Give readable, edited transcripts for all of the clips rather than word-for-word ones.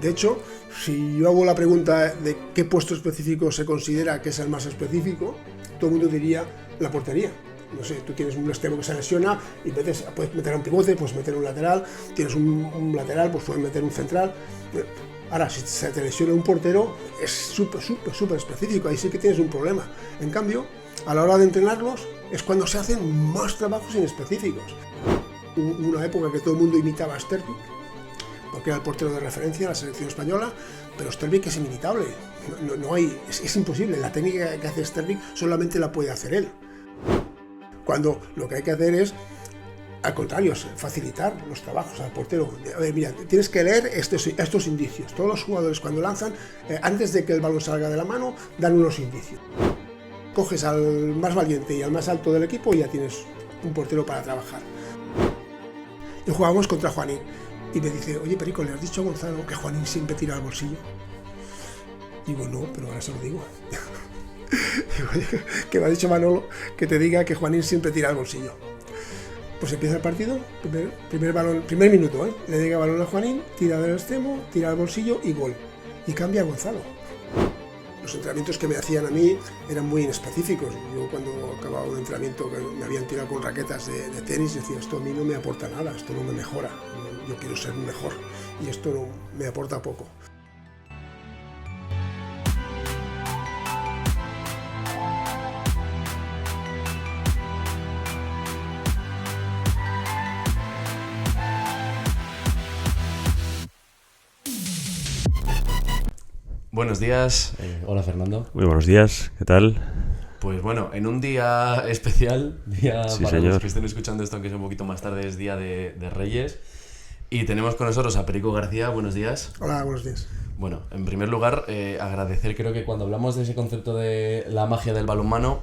De hecho, si yo hago la pregunta de qué puesto específico se considera que es el más específico, todo el mundo diría la portería. No sé, tú tienes un extremo que se lesiona y puedes meter un pivote, puedes meter un lateral, tienes un lateral, pues puedes meter un central. Ahora, si se te lesiona un portero, es súper específico, ahí sí que tienes un problema. En cambio, a la hora de entrenarlos, es cuando se hacen más trabajos inespecíficos. Hubo una época que todo el mundo imitaba a Sterling, porque era el portero de referencia de la selección española, pero Sterling es inimitable, es imposible, la técnica que hace Sterling solamente la puede hacer él. Cuando lo que hay que hacer es, al contrario, es facilitar los trabajos al portero. A ver, mira, tienes que leer estos indicios. Todos los jugadores cuando lanzan, antes de que el balón salga de la mano, dan unos indicios. Coges al más valiente y al más alto del equipo y ya tienes un portero para trabajar. Y jugábamos contra Juanín. Y me dice, oye Perico, ¿le has dicho a Gonzalo que Juanín siempre tira al bolsillo? Digo, no, pero ahora se lo digo. Que me ha dicho Manolo que te diga que Juanín siempre tira al bolsillo. Pues empieza el partido, primer minuto, le llega el balón a Juanín, tira del extremo, tira al bolsillo y gol. Y cambia a Gonzalo. Los entrenamientos que me hacían a mí eran muy inespecíficos. Yo cuando acababa un entrenamiento que me habían tirado con raquetas de tenis, decía, esto a mí no me aporta nada, esto no me mejora, yo quiero ser mejor y esto no me aporta poco. Buenos días. Hola Fernando. Muy buenos días, ¿qué tal? Pues bueno, en un día especial, Sí, para señor. los que estén escuchando esto, aunque sea un poquito más tarde, es día de Reyes. Y tenemos con nosotros a Perico García. Buenos días. Hola, buenos días. Bueno, en primer lugar, agradecer, creo que cuando hablamos de ese concepto de la magia del balonmano,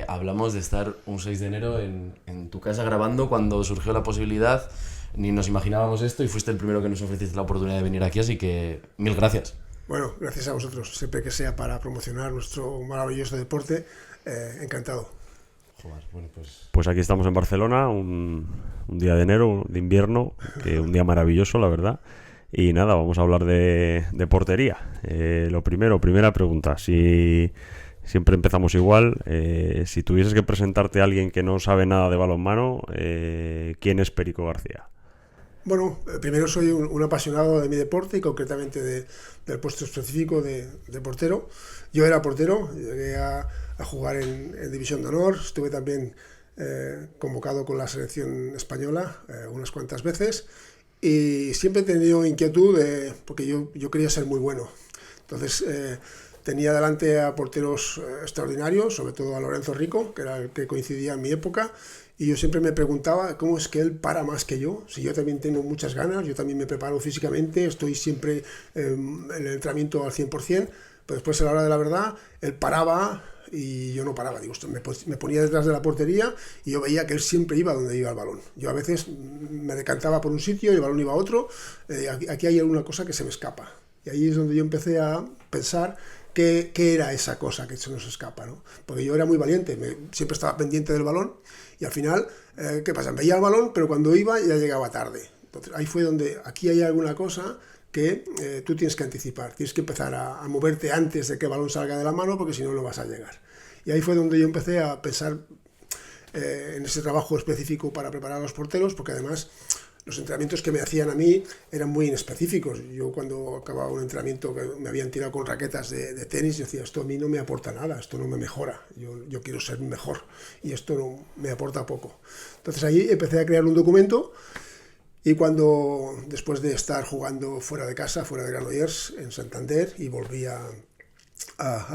hablamos de estar un 6 de enero en tu casa grabando cuando surgió la posibilidad. Ni nos imaginábamos esto y fuiste el primero que nos ofreciste la oportunidad de venir aquí, así que mil gracias. Bueno, gracias a vosotros. Siempre que sea para promocionar nuestro maravilloso deporte, encantado. Joder, bueno, Pues aquí estamos en Barcelona, un día de enero, de invierno, un día maravilloso, la verdad. Y nada, vamos a hablar de portería. Primera pregunta, si siempre empezamos igual, si tuvieses que presentarte a alguien que no sabe nada de balonmano, ¿quién es Perico García? Bueno, primero soy un apasionado de mi deporte y concretamente del puesto específico de portero. Yo era portero, llegué a jugar en División de Honor, estuve también convocado con la selección española unas cuantas veces y siempre he tenido inquietud porque yo quería ser muy bueno. Entonces tenía delante a porteros extraordinarios, sobre todo a Lorenzo Rico, que era el que coincidía en mi época. Y yo siempre me preguntaba cómo es que él para más que yo, si yo también tengo muchas ganas, yo también me preparo físicamente, estoy siempre en el entrenamiento al 100%, pero después a la hora de la verdad, él paraba y yo no paraba, digo, me ponía detrás de la portería y yo veía que él siempre iba donde iba el balón. Yo a veces me decantaba por un sitio y el balón iba a otro, aquí hay alguna cosa que se me escapa. Y ahí es donde yo empecé a pensar qué era esa cosa que se nos escapa, ¿no? Porque yo era muy valiente, siempre estaba pendiente del balón y al final, ¿qué pasa? Veía el balón, pero cuando iba ya llegaba tarde. Entonces ahí fue donde, aquí hay alguna cosa que tú tienes que anticipar, tienes que empezar a moverte antes de que el balón salga de la mano porque si no, no vas a llegar. Y ahí fue donde yo empecé a pensar en ese trabajo específico para preparar a los porteros, porque además los entrenamientos que me hacían a mí eran muy inespecíficos. Yo cuando acababa un entrenamiento que me habían tirado con raquetas de tenis, yo decía, esto a mí no me aporta nada, esto no me mejora, yo quiero ser mejor y esto no me aporta poco. Entonces ahí empecé a crear un documento y cuando, después de estar jugando fuera de casa, fuera de Granollers, en Santander, y volví a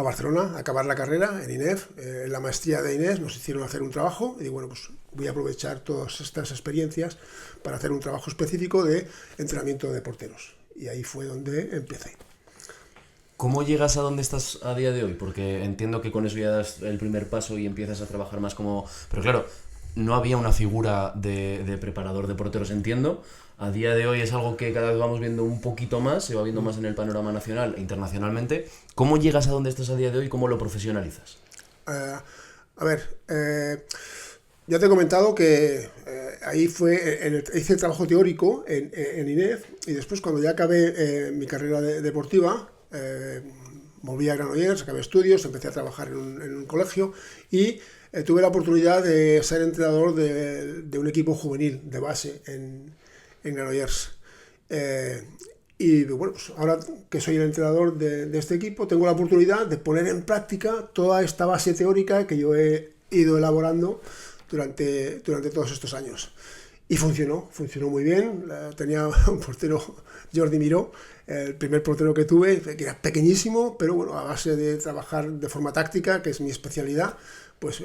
Barcelona a acabar la carrera en INEF, en la maestría de INEF nos hicieron hacer un trabajo y digo, bueno, pues voy a aprovechar todas estas experiencias para hacer un trabajo específico de entrenamiento de porteros. Y ahí fue donde empecé. ¿Cómo llegas a donde estás a día de hoy? Porque entiendo que con eso ya das el primer paso y empiezas a trabajar más como... Pero claro, no había una figura de preparador de porteros, entiendo. A día de hoy es algo que cada vez vamos viendo un poquito más, se va viendo más en el panorama nacional e internacionalmente. ¿Cómo llegas a donde estás a día de hoy y cómo lo profesionalizas? Ya te he comentado que ahí hice el trabajo teórico en INEF y después cuando ya acabé mi carrera deportiva, volví a Granollers, acabé estudios, empecé a trabajar en un colegio y tuve la oportunidad de ser entrenador de un equipo juvenil de base en Granollers. Y bueno, pues ahora que soy el entrenador de este equipo, tengo la oportunidad de poner en práctica toda esta base teórica que yo he ido elaborando durante todos estos años. Y funcionó muy bien. Tenía un portero, Jordi Miró, el primer portero que tuve, que era pequeñísimo, pero bueno, a base de trabajar de forma táctica, que es mi especialidad, pues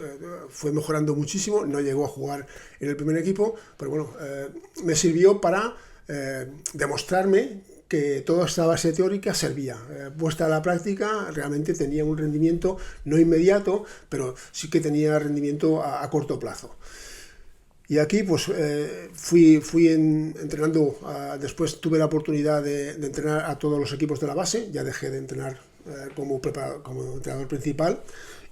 fue mejorando muchísimo. No llegó a jugar en el primer equipo, pero bueno, me sirvió para demostrarme que toda esta base teórica servía. Puesta a la práctica, realmente tenía un rendimiento no inmediato, pero sí que tenía rendimiento a corto plazo. Y aquí pues fui entrenando, después tuve la oportunidad de entrenar a todos los equipos de la base, ya dejé de entrenar como entrenador principal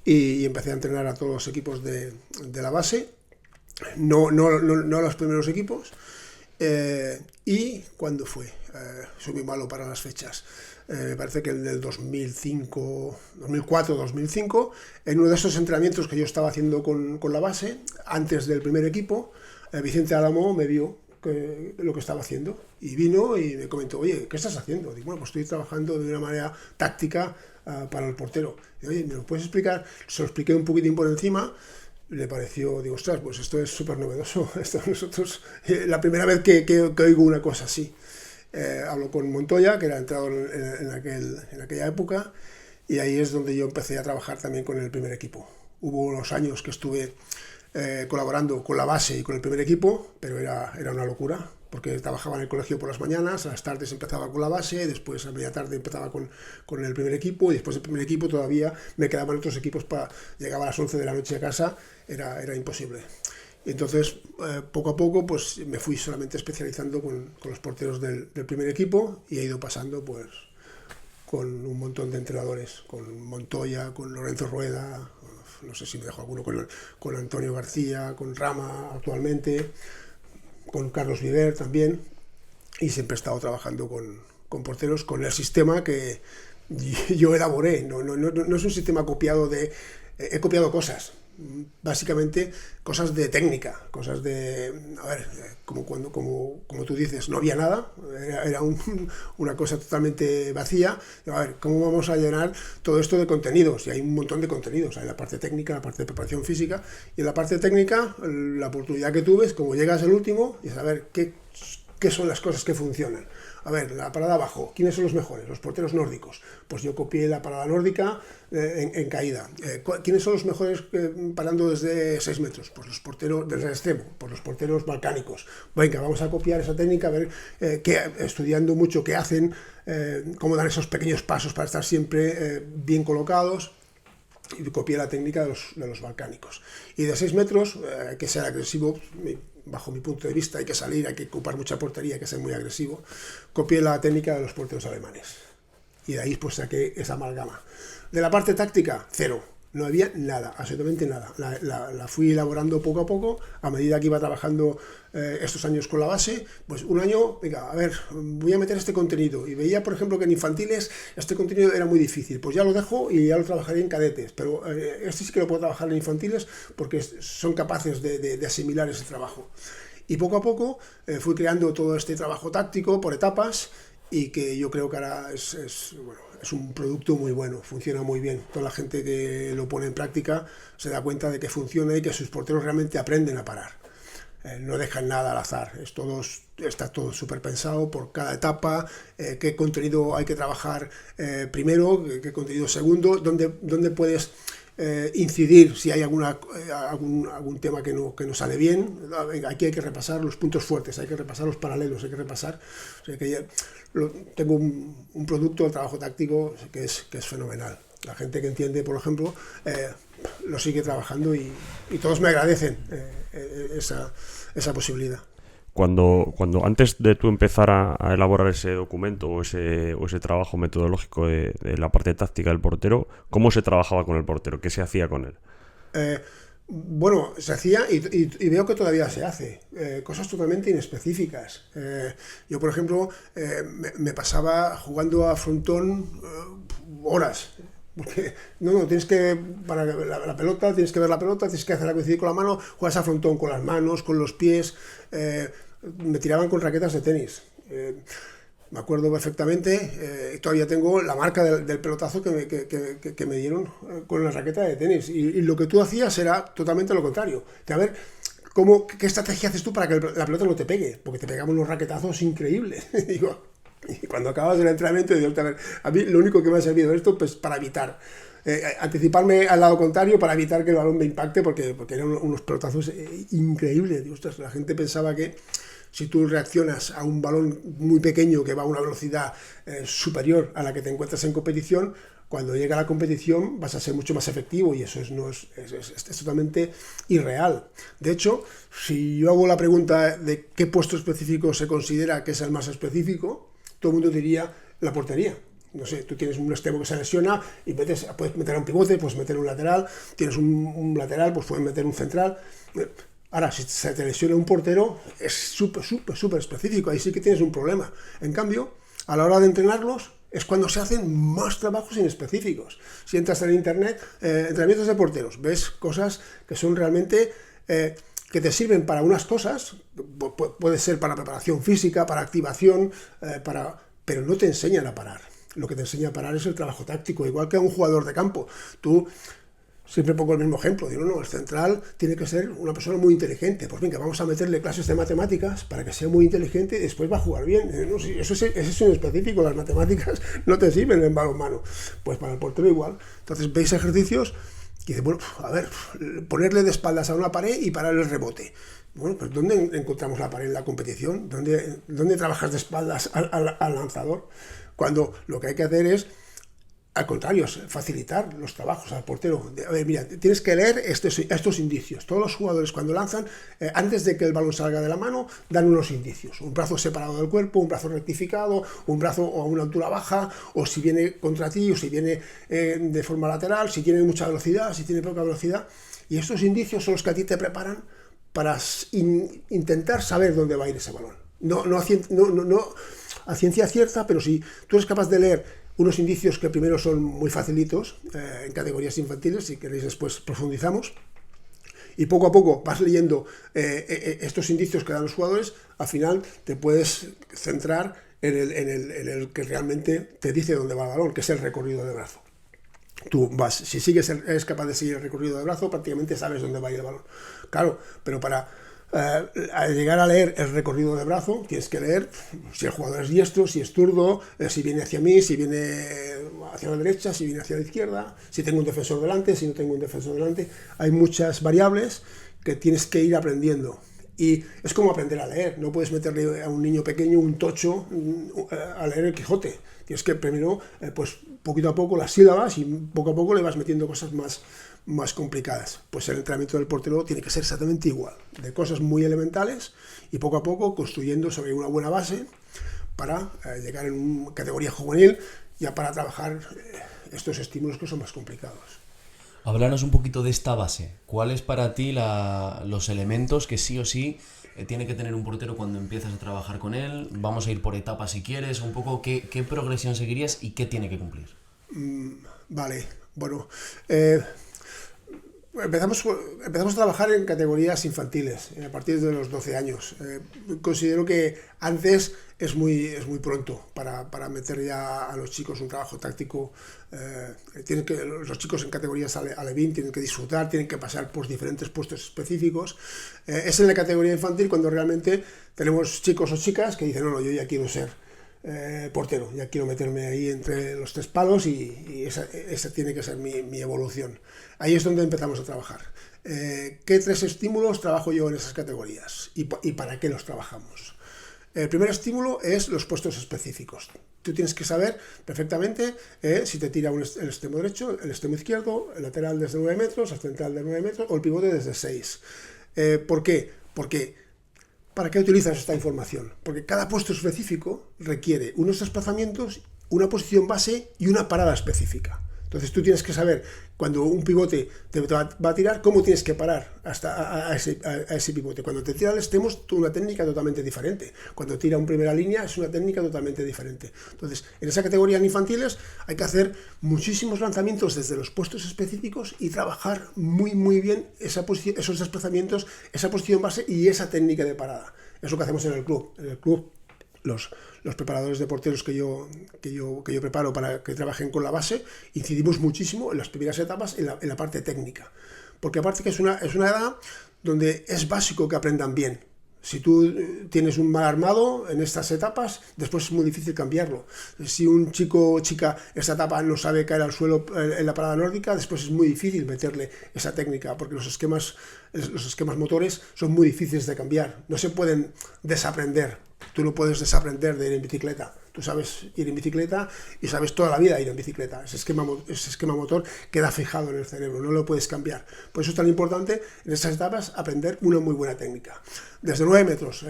y empecé a entrenar a todos los equipos de la base, no a los primeros equipos. ¿Y cuándo fue? Soy muy malo para las fechas. Me parece que en el 2004-2005, en uno de esos entrenamientos que yo estaba haciendo con la base, antes del primer equipo, Vicente Álamo me vio lo que estaba haciendo y vino y me comentó, oye, ¿qué estás haciendo? Digo, bueno, pues estoy trabajando de una manera táctica para el portero. Y, oye, ¿me lo puedes explicar? Se lo expliqué un poquitín por encima. Le pareció, digo, ostras, pues esto es súper novedoso. Esto nosotros, la primera vez que oigo una cosa así. Hablo con Montoya, que era entrenador en aquella época, y ahí es donde yo empecé a trabajar también con el primer equipo. Hubo unos años que estuve colaborando con la base y con el primer equipo, pero era una locura, porque trabajaba en el colegio por las mañanas, a las tardes empezaba con la base, después a media tarde empezaba con el primer equipo, y después del primer equipo todavía me quedaban otros equipos llegaba a las 11 de la noche a casa, era imposible. Entonces, poco a poco, pues me fui solamente especializando con los porteros del primer equipo y he ido pasando, pues, con un montón de entrenadores, con Montoya, con Lorenzo Rueda, no sé si me dejo alguno, con Antonio García, con Rama actualmente, con Carlos Viver también, y siempre he estado trabajando con porteros, con el sistema que yo elaboré. No es un sistema copiado he copiado cosas. Básicamente cosas de técnica, cosas de, a ver, como tú dices, no había nada, era una cosa totalmente vacía. A ver, ¿cómo vamos a llenar todo esto de contenidos? Y hay un montón de contenidos, hay la parte técnica, la parte de preparación física, y en la parte técnica la oportunidad que tuve es, como llegas al último, y saber qué son las cosas que funcionan. A ver, la parada abajo, ¿quiénes son los mejores? Los porteros nórdicos. Pues yo copié la parada nórdica en caída. ¿Quiénes son los mejores parando desde 6 metros? Pues los porteros desde el extremo, pues los porteros balcánicos. Venga, vamos a copiar esa técnica, a ver, estudiando mucho qué hacen, cómo dan esos pequeños pasos para estar siempre bien colocados. Y copié la técnica de los balcánicos. Y de 6 metros, hay que ser agresivo, bajo mi punto de vista, hay que salir, hay que ocupar mucha portería, hay que ser muy agresivo. Copié la técnica de los porteros alemanes. Y de ahí pues saqué esa amalgama. De la parte táctica, cero. No había nada, absolutamente nada. La fui elaborando poco a poco, a medida que iba trabajando estos años con la base. Pues un año, venga, a ver, voy a meter este contenido. Y veía, por ejemplo, que en infantiles este contenido era muy difícil. Pues ya lo dejo y ya lo trabajaré en cadetes. Pero este sí que lo puedo trabajar en infantiles porque son capaces de asimilar ese trabajo. Y poco a poco fui creando todo este trabajo táctico por etapas y que yo creo que ahora es un producto muy bueno, funciona muy bien. Toda la gente que lo pone en práctica se da cuenta de que funciona y que sus porteros realmente aprenden a parar. No dejan nada al azar, está todo súper pensado por cada etapa, qué contenido hay que trabajar primero, qué contenido segundo, dónde puedes incidir si hay algún tema que no sale bien. Aquí hay que repasar los puntos fuertes, hay que repasar los paralelos, hay que repasar. O sea, que tengo un producto de trabajo táctico que es fenomenal. La gente que entiende, por ejemplo, lo sigue trabajando y todos me agradecen esa posibilidad. Cuando antes de tú empezar a elaborar ese documento o ese trabajo metodológico de la parte táctica del portero, ¿cómo se trabajaba con el portero? ¿Qué se hacía con él? Bueno, se hacía y veo que todavía se hace, cosas totalmente inespecíficas. Yo, por ejemplo, me pasaba jugando a frontón horas. Porque no, tienes que, para la pelota, tienes que ver la pelota, tienes que hacerla coincidir con la mano, juegas a frontón con las manos, con los pies, me tiraban con raquetas de tenis. Me acuerdo perfectamente, todavía tengo la marca del pelotazo que me dieron con la raqueta de tenis. Y lo que tú hacías era totalmente lo contrario. A ver, ¿qué estrategia haces tú para que la pelota no te pegue? Porque te pegamos unos raquetazos increíbles. Digo, y cuando acabas el entrenamiento, digo, a ver, a mí lo único que me ha servido esto, pues para evitar, anticiparme al lado contrario para evitar que el balón me impacte, porque eran unos pelotazos increíbles. Digo, ostras, la gente pensaba que si tú reaccionas a un balón muy pequeño que va a una velocidad superior a la que te encuentras en competición, cuando llega a la competición vas a ser mucho más efectivo, y eso es totalmente irreal. De hecho, si yo hago la pregunta de qué puesto específico se considera que es el más específico, todo el mundo diría la portería. No sé, tú tienes un extremo que se lesiona y puedes meter a un pivote, puedes meter un lateral, tienes un lateral, pues puedes meter un central. Ahora, si se te lesiona un portero, es súper específico, ahí sí que tienes un problema. En cambio, a la hora de entrenarlos, es cuando se hacen más trabajos inespecíficos. Si entras en internet, entrenamientos de porteros, ves cosas que son realmente, que te sirven para unas cosas, puede ser para preparación física, para activación, pero no te enseñan a parar. Lo que te enseña a parar es el trabajo táctico, igual que a un jugador de campo. Tú siempre pongo el mismo ejemplo, digo, no, el central tiene que ser una persona muy inteligente. Pues venga, vamos a meterle clases de matemáticas para que sea muy inteligente y después va a jugar bien. No, eso es un específico, las matemáticas no te sirven en balonmano. Pues para el portero igual. Entonces veis ejercicios y dice, bueno, a ver, ponerle de espaldas a una pared y parar el rebote. Bueno, pues ¿dónde encontramos la pared en la competición? ¿Dónde trabajas de espaldas al lanzador? Cuando lo que hay que hacer es, al contrario, es facilitar los trabajos al portero. A ver, mira, tienes que leer estos indicios. Todos los jugadores cuando lanzan, antes de que el balón salga de la mano, dan unos indicios. Un brazo separado del cuerpo, un brazo rectificado, un brazo a una altura baja, o si viene contra ti, o si viene de forma lateral, si tiene mucha velocidad, si tiene poca velocidad. Y estos indicios son los que a ti te preparan para intentar saber dónde va a ir ese balón. No a ciencia cierta, pero si tú eres capaz de leer unos indicios que primero son muy facilitos, en categorías infantiles, si queréis después profundizamos, y poco a poco vas leyendo estos indicios que dan los jugadores, al final te puedes centrar en el que realmente te dice dónde va el balón, que es el recorrido de brazo. Tú vas, si eres capaz de seguir el recorrido de brazo, prácticamente sabes dónde va a ir el balón. Claro, pero para al llegar a leer el recorrido de brazo, tienes que leer si el jugador es diestro, si es zurdo, si viene hacia mí, si viene hacia la derecha, si viene hacia la izquierda, si tengo un defensor delante, si no tengo un defensor delante. Hay muchas variables que tienes que ir aprendiendo. Y es como aprender a leer. No puedes meterle a un niño pequeño un tocho a leer el Quijote. Tienes que primero, pues poquito a poco las sílabas, y poco a poco le vas metiendo cosas más complicadas. Pues el entrenamiento del portero tiene que ser exactamente igual, de cosas muy elementales y poco a poco construyendo sobre una buena base para llegar en una categoría juvenil ya para trabajar estos estímulos que son más complicados. Háblanos un poquito de esta base. ¿Cuáles para ti los elementos que sí o sí tiene que tener un portero cuando empiezas a trabajar con él? Vamos a ir por etapas si quieres, un poco qué progresión seguirías y qué tiene que cumplir. Vale, bueno, empezamos a trabajar en categorías infantiles, a partir de los 12 años. Considero que antes es muy pronto para meter ya a los chicos un trabajo táctico. Los chicos en categorías alevín tienen que disfrutar, tienen que pasar por diferentes puestos específicos. Es en la categoría infantil cuando realmente tenemos chicos o chicas que dicen, no, yo ya quiero ser portero, ya quiero meterme ahí entre los tres palos y esa tiene que ser mi evolución. Ahí es donde empezamos a trabajar. ¿Qué tres estímulos trabajo yo en esas categorías? ¿Y para qué los trabajamos? El primer estímulo es los puestos específicos. Tú tienes que saber perfectamente si te tira el extremo derecho, el extremo izquierdo, el lateral desde 9 metros, el central de 9 metros o el pivote desde 6. ¿Por qué? Porque ¿para qué utilizas esta información? Porque cada puesto específico requiere unos desplazamientos, una posición base y una parada específica. Entonces tú tienes que saber, cuando un pivote te va a tirar, cómo tienes que parar hasta a ese pivote. Cuando te tira al extremo es una técnica totalmente diferente. Cuando tira en primera línea es una técnica totalmente diferente. Entonces, en esa categoría en infantiles hay que hacer muchísimos lanzamientos desde los puestos específicos y trabajar muy bien esos desplazamientos, esa posición base y esa técnica de parada. Es lo que hacemos en el club. En el club, los preparadores de porteros que yo preparo para que trabajen con la base, incidimos muchísimo en las primeras etapas en la parte técnica. Porque aparte que es una edad donde es básico que aprendan bien. Si tú tienes un mal armado en estas etapas, después es muy difícil cambiarlo. Si un chico o chica esta etapa no sabe caer al suelo en la parada nórdica, después es muy difícil meterle esa técnica, porque los esquemas motores son muy difíciles de cambiar. No se pueden desaprender. Tú no puedes desaprender de ir en bicicleta. Tú sabes ir en bicicleta y sabes toda la vida ir en bicicleta. Ese esquema motor queda fijado en el cerebro, no lo puedes cambiar. Por eso es tan importante en estas etapas aprender una muy buena técnica. Desde 9 metros,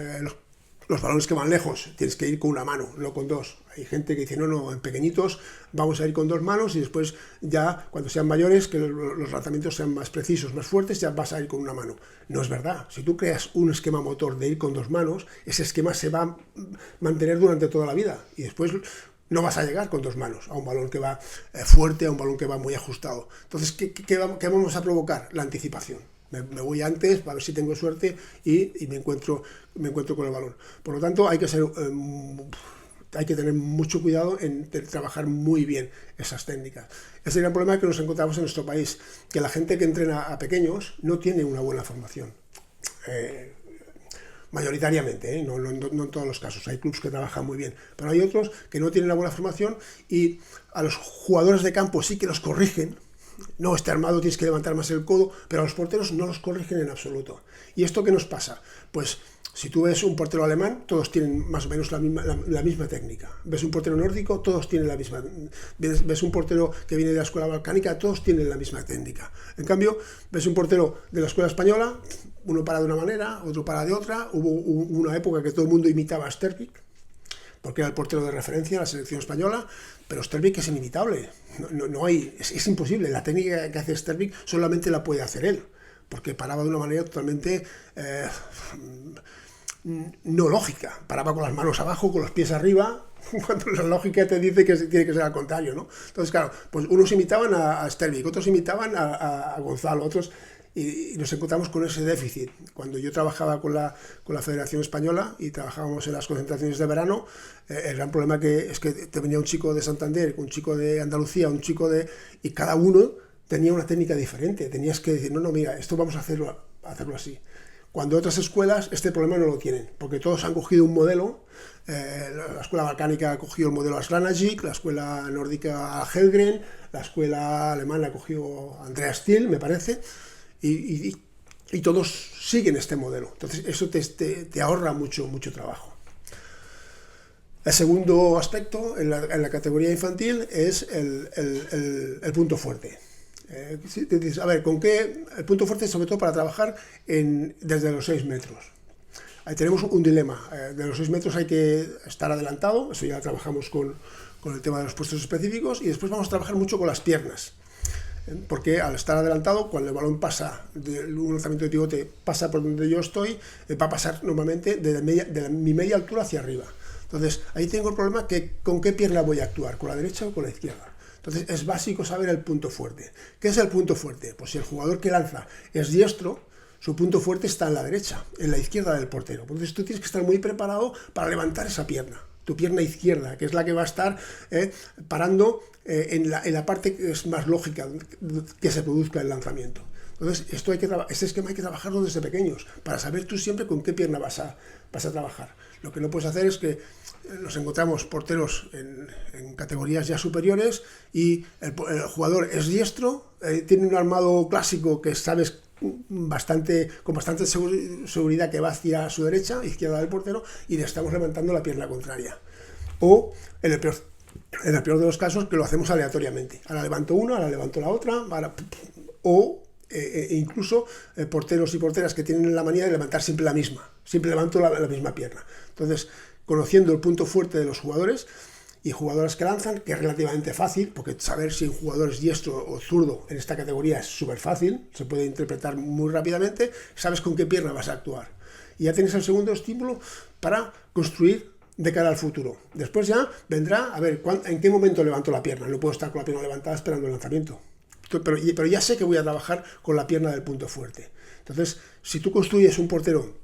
los balones que van lejos, tienes que ir con una mano, no con dos. Hay gente que dice, no, en pequeñitos vamos a ir con 2 manos y después ya, cuando sean mayores, que los lanzamientos sean más precisos, más fuertes, ya vas a ir con una mano. No es verdad. Si tú creas un esquema motor de ir con 2 manos, ese esquema se va a mantener durante toda la vida y después no vas a llegar con 2 manos a un balón que va fuerte, a un balón que va muy ajustado. Entonces, ¿qué vamos a provocar? La anticipación. Me voy antes para ver si tengo suerte y me encuentro con el balón. Por lo tanto, hay que tener mucho cuidado en trabajar muy bien esas técnicas. Ese es el gran problema que nos encontramos en nuestro país, que la gente que entrena a pequeños no tiene una buena formación. Mayoritariamente, no en todos los casos. Hay clubes que trabajan muy bien, pero hay otros que no tienen una buena formación y a los jugadores de campo sí que los corrigen. No, este armado tienes que levantar más el codo, pero a los porteros no los corrigen en absoluto. ¿Y esto qué nos pasa? Pues si tú ves un portero alemán, todos tienen más o menos la misma técnica. Ves un portero nórdico, todos tienen la misma. Ves un portero que viene de la escuela balcánica, todos tienen la misma técnica. En cambio, ves un portero de la escuela española, uno para de una manera, otro para de otra. Hubo una época que todo el mundo imitaba a Stervik, porque era el portero de referencia de la selección española, pero Stervik es inimitable. Es imposible. La técnica que hace Stervik solamente la puede hacer él, porque paraba de una manera totalmente no lógica. Paraba con las manos abajo, con los pies arriba, cuando la lógica te dice que tiene que ser al contrario, ¿no? Entonces, claro, pues unos imitaban a Stervik, otros imitaban a Gonzalo, otros... Y nos encontramos con ese déficit. Cuando yo trabajaba con la Federación Española y trabajábamos en las concentraciones de verano, el gran problema es que te venía un chico de Santander, un chico de Andalucía, y cada uno tenía una técnica diferente. Tenías que decir, no, mira, esto vamos a hacerlo así. Cuando otras escuelas este problema no lo tienen, porque todos han cogido un modelo. La escuela balcánica ha cogido el modelo Aslanagic, la escuela nórdica Helgren, la escuela alemana ha cogido Andreas Thiel, me parece. Y todos siguen este modelo. Entonces eso te ahorra mucho trabajo. El segundo aspecto en la categoría infantil es el punto fuerte. Te dices, a ver, ¿con qué? El punto fuerte sobre todo para trabajar desde los 6 metros. Ahí tenemos un dilema. De los 6 metros hay que estar adelantado, eso ya trabajamos con el tema de los puestos específicos, y después vamos a trabajar mucho con las piernas. Porque al estar adelantado, cuando el balón pasa de un lanzamiento de pivote, pasa por donde yo estoy, va a pasar normalmente de mi media altura hacia arriba. Entonces, ahí tengo el problema que con qué pierna voy a actuar, con la derecha o con la izquierda. Entonces, es básico saber el punto fuerte. ¿Qué es el punto fuerte? Pues si el jugador que lanza es diestro, su punto fuerte está en la derecha, en la izquierda del portero. Entonces, tú tienes que estar muy preparado para levantar esa pierna. Tu pierna izquierda, que es la que va a estar parando en la parte que es más lógica que se produzca el lanzamiento. Entonces, este esquema hay que trabajarlo desde pequeños, para saber tú siempre con qué pierna vas a trabajar. Lo que no puedes hacer es que nos encontramos porteros en categorías ya superiores y el jugador es diestro, tiene un armado clásico que sabes con bastante seguridad que va hacia su derecha, izquierda del portero, y le estamos levantando la pierna contraria. O, en el peor de los casos, que lo hacemos aleatoriamente. Ahora levanto una, ahora levanto la otra, incluso porteros y porteras que tienen la manía de levantar siempre la misma. Siempre levanto la misma pierna. Entonces, conociendo el punto fuerte de los jugadores y jugadoras que lanzan, que es relativamente fácil, porque saber si un jugador es diestro o zurdo en esta categoría es súper fácil, se puede interpretar muy rápidamente, sabes con qué pierna vas a actuar. Y ya tienes el segundo estímulo para construir de cara al futuro. Después ya vendrá a ver en qué momento levanto la pierna. No puedo estar con la pierna levantada esperando el lanzamiento. Pero ya sé que voy a trabajar con la pierna del punto fuerte. Entonces, si tú construyes un portero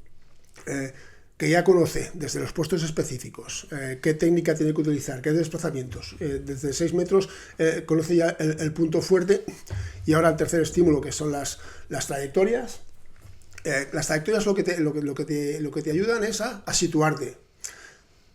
que ya conoce desde los puestos específicos qué técnica tiene que utilizar, qué desplazamientos, desde 6 metros conoce ya el punto fuerte, y ahora el tercer estímulo, que son las trayectorias. Las trayectorias lo que te ayudan es a situarte.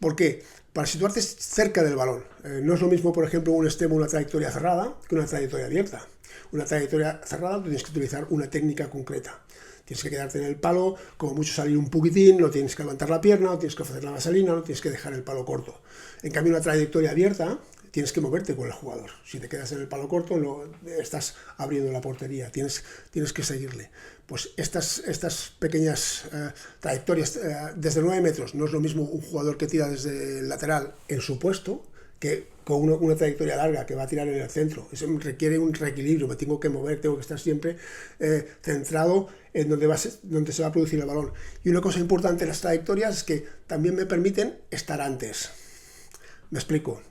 ¿Por qué? Para situarte cerca del balón. No es lo mismo, por ejemplo, un extremo, una trayectoria cerrada, que una trayectoria abierta. Una trayectoria cerrada, tú tienes que utilizar una técnica concreta. Tienes que quedarte en el palo, como mucho salir un poquitín, no tienes que levantar la pierna, no tienes que ofrecer la vaselina, no tienes que dejar el palo corto. En cambio, una trayectoria abierta, tienes que moverte con el jugador. Si te quedas en el palo corto, estás abriendo la portería, tienes que seguirle. Pues estas pequeñas trayectorias desde 9 metros, no es lo mismo un jugador que tira desde el lateral en su puesto, que con una trayectoria larga que va a tirar en el centro. Eso requiere un reequilibrio, me tengo que mover, tengo que estar siempre centrado en donde se va a producir el balón. Y una cosa importante en las trayectorias es que también me permiten estar antes. Me explico.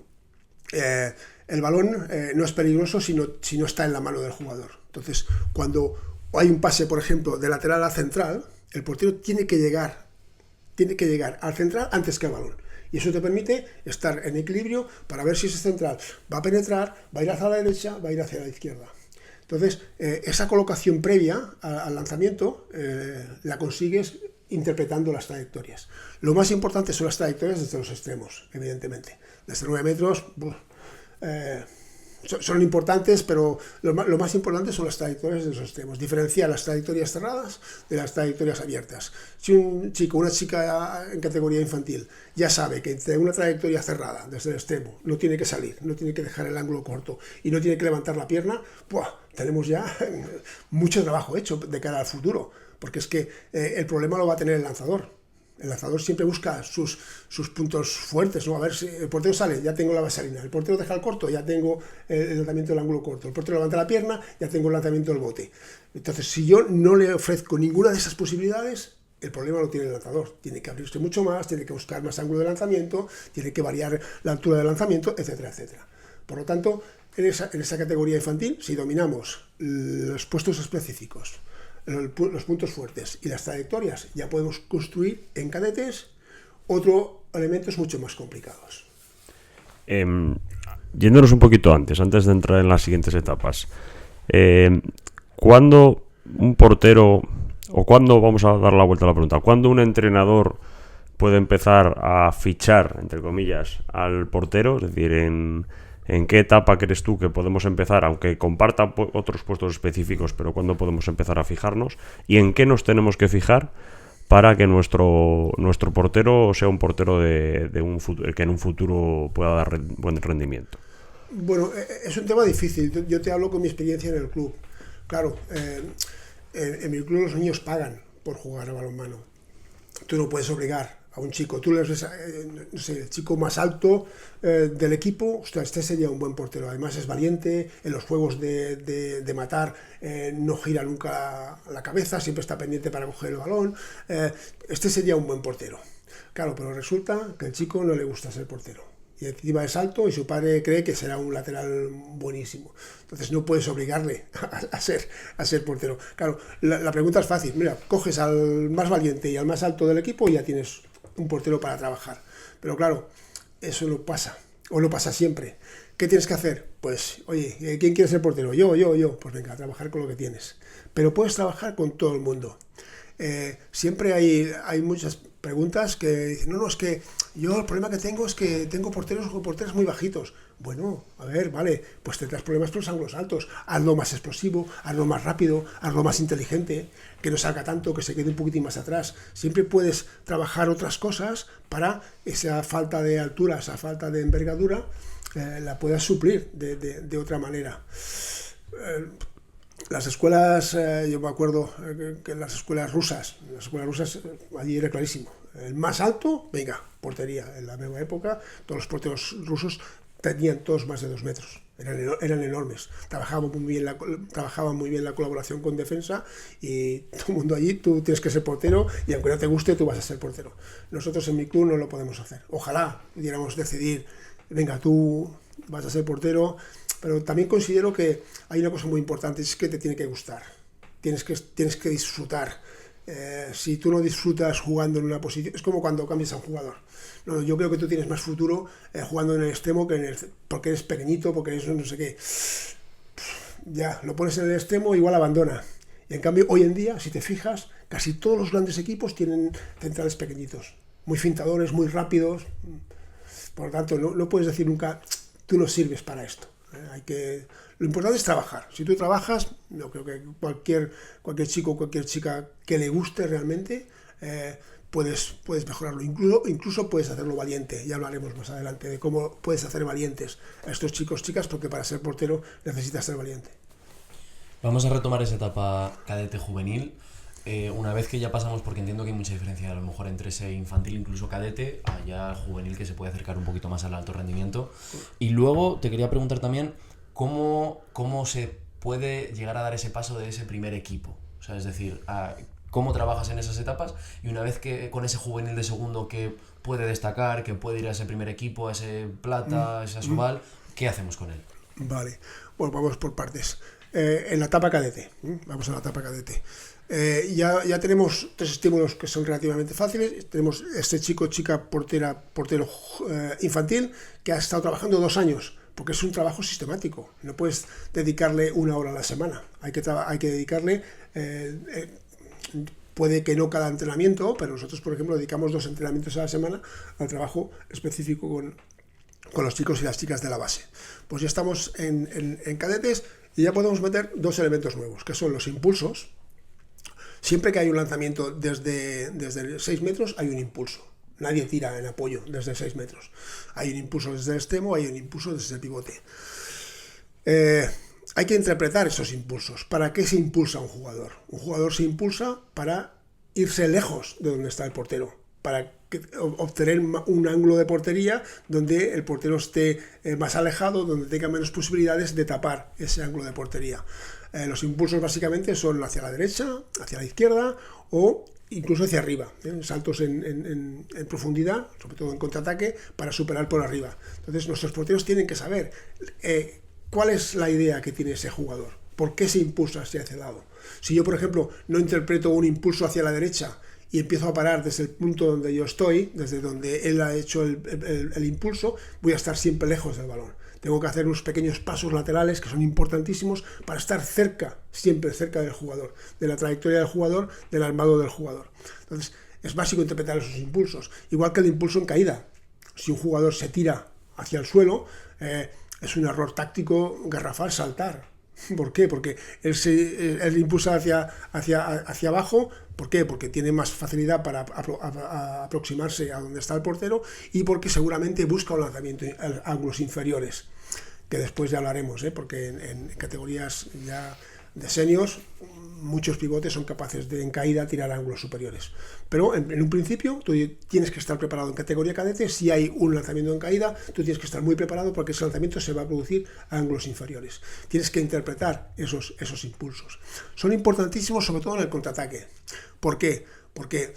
El balón no es peligroso si no está en la mano del jugador. Entonces, cuando hay un pase, por ejemplo, de lateral a central, el portero tiene que llegar al central antes que al balón. Y eso te permite estar en equilibrio para ver si ese central va a penetrar, va a ir hacia la derecha, va a ir hacia la izquierda. Entonces, esa colocación previa al lanzamiento la consigues interpretando las trayectorias. Lo más importante son las trayectorias desde los extremos, evidentemente. Desde 9 metros son importantes, pero lo más importante son las trayectorias de los extremos. Diferenciar las trayectorias cerradas de las trayectorias abiertas. Si un chico, una chica en categoría infantil ya sabe que entre una trayectoria cerrada desde el extremo no tiene que salir, no tiene que dejar el ángulo corto y no tiene que levantar la pierna, tenemos ya mucho trabajo hecho de cara al futuro, porque es que el problema lo va a tener el lanzador. El lanzador siempre busca sus puntos fuertes, ¿no? A ver si el portero sale, ya tengo la vaselina. El portero deja el corto, ya tengo el lanzamiento del ángulo corto. El portero levanta la pierna, ya tengo el lanzamiento del bote. Entonces, si yo no le ofrezco ninguna de esas posibilidades, el problema lo tiene el lanzador. Tiene que abrirse mucho más, tiene que buscar más ángulo de lanzamiento, tiene que variar la altura del lanzamiento, etcétera, etcétera. Por lo tanto, en esa categoría infantil, si dominamos los puestos específicos, los puntos fuertes y las trayectorias, ya podemos construir en cadetes otros elementos mucho más complicados. Yéndonos un poquito antes de entrar en las siguientes etapas, ¿cuándo un portero, o cuándo, vamos a dar la vuelta a la pregunta, cuándo un entrenador puede empezar a fichar, entre comillas, al portero? Es decir, ¿en qué etapa crees tú que podemos empezar, aunque comparta otros puestos específicos, pero cuándo podemos empezar a fijarnos? ¿Y en qué nos tenemos que fijar para que nuestro portero sea un portero de un futuro, que en un futuro pueda dar buen rendimiento? Bueno, es un tema difícil. Yo te hablo con mi experiencia en el club. Claro, en mi club los niños pagan por jugar a balonmano. Tú no puedes obligar a un chico, tú le ves, no sé, el chico más alto del equipo, ostras, este sería un buen portero. Además es valiente, en los juegos de matar no gira nunca la cabeza, siempre está pendiente para coger el balón. Este sería un buen portero. Claro, pero resulta que al chico no le gusta ser portero. Y encima es alto y su padre cree que será un lateral buenísimo. Entonces no puedes obligarle a ser portero. Claro, la pregunta es fácil. Mira, coges al más valiente y al más alto del equipo y ya tienes un portero para trabajar. Pero claro, eso no pasa, o no pasa siempre. ¿Qué tienes que hacer? Pues, oye, ¿quién quiere ser portero? Yo. Pues venga, a trabajar con lo que tienes. Pero puedes trabajar con todo el mundo. Siempre hay muchas preguntas que dicen, no, es que yo el problema que tengo es que tengo porteros muy bajitos. Bueno, a ver, vale, pues tendrás problemas por los ángulos altos. Hazlo más explosivo, hazlo más rápido, hazlo más inteligente, que no salga tanto, que se quede un poquitín más atrás. Siempre puedes trabajar otras cosas para esa falta de altura, esa falta de envergadura, la puedas suplir de otra manera. Las escuelas, yo me acuerdo que las escuelas rusas, allí era clarísimo. El más alto, venga, portería. En la misma época, todos los porteros rusos tenían todos más de 2 metros. Eran enormes. Trabajaban muy bien la colaboración con defensa y todo el mundo allí, tú tienes que ser portero y aunque no te guste, tú vas a ser portero. Nosotros en mi club no lo podemos hacer. Ojalá pudiéramos decidir, venga, tú vas a ser portero, pero también considero que hay una cosa muy importante, es que te tiene que gustar. Tienes que disfrutar. Si tú no disfrutas jugando en una posición, es como cuando cambias a un jugador. No, yo creo que tú tienes más futuro jugando en el extremo porque eres pequeñito, porque eres no sé qué. Ya, lo pones en el extremo, igual abandona. Y en cambio, hoy en día, si te fijas, casi todos los grandes equipos tienen centrales pequeñitos, muy fintadores, muy rápidos. Por lo tanto, no puedes decir nunca, tú no sirves para esto. Lo importante es trabajar. Si tú trabajas, yo creo que cualquier chico o cualquier chica que le guste realmente, puedes mejorarlo. Incluso puedes hacerlo valiente. Ya hablaremos más adelante de cómo puedes hacer valientes a estos chicos, chicas, porque para ser portero necesitas ser valiente. Vamos a retomar esa etapa cadete juvenil. Una vez que ya pasamos, porque entiendo que hay mucha diferencia a lo mejor entre ese infantil, incluso cadete, a ya juvenil, que se puede acercar un poquito más al alto rendimiento. Y luego te quería preguntar también cómo se puede llegar a dar ese paso de ese primer equipo. O sea, es decir, cómo trabajas en esas etapas y una vez que con ese juvenil de segundo que puede destacar, que puede ir a ese primer equipo, a ese plata, a ese Asobal, ¿qué hacemos con él? Vale, bueno, vamos por partes. En la etapa cadete, vamos a la etapa cadete. Ya tenemos 3 estímulos que son relativamente fáciles. Tenemos este chico, chica, portero infantil que ha estado trabajando 2 años, porque es un trabajo sistemático. No puedes dedicarle 1 hora a la semana. Hay que dedicarle, puede que no cada entrenamiento, pero nosotros, por ejemplo, dedicamos 2 entrenamientos a la semana al trabajo específico con los chicos y las chicas de la base. Pues ya estamos en cadetes y ya podemos meter 2 elementos nuevos, que son los impulsos. Siempre que hay un lanzamiento desde 6 metros, hay un impulso. Nadie tira en apoyo desde 6 metros. Hay un impulso desde el extremo, hay un impulso desde el pivote. Hay que interpretar esos impulsos. ¿Para qué se impulsa un jugador? Un jugador se impulsa para irse lejos de donde está el portero, para obtener un ángulo de portería donde el portero esté más alejado, donde tenga menos posibilidades de tapar ese ángulo de portería. Los impulsos básicamente son hacia la derecha, hacia la izquierda o incluso hacia arriba, saltos en profundidad, sobre todo en contraataque, para superar por arriba. Entonces nuestros porteros tienen que saber cuál es la idea que tiene ese jugador, por qué se impulsa hacia ese lado. Si yo, por ejemplo, no interpreto un impulso hacia la derecha y empiezo a parar desde el punto donde yo estoy, desde donde él ha hecho el impulso, voy a estar siempre lejos del balón. Tengo que hacer unos pequeños pasos laterales que son importantísimos para estar siempre cerca del jugador, de la trayectoria del jugador, del armado del jugador. Entonces, es básico interpretar esos impulsos. Igual que el impulso en caída. Si un jugador se tira hacia el suelo, es un error táctico garrafal saltar. ¿Por qué? Porque él impulsa hacia abajo. ¿Por qué? Porque tiene más facilidad para aproximarse a donde está el portero y porque seguramente busca un lanzamiento a ángulos inferiores, que después ya hablaremos, porque en categorías ya de seniors muchos pivotes son capaces de en caída tirar a ángulos superiores. Pero en un principio tú tienes que estar preparado en categoría cadete. Si hay un lanzamiento en caída, tú tienes que estar muy preparado porque ese lanzamiento se va a producir a ángulos inferiores. Tienes que interpretar esos impulsos. Son importantísimos sobre todo en el contraataque. ¿Por qué? Porque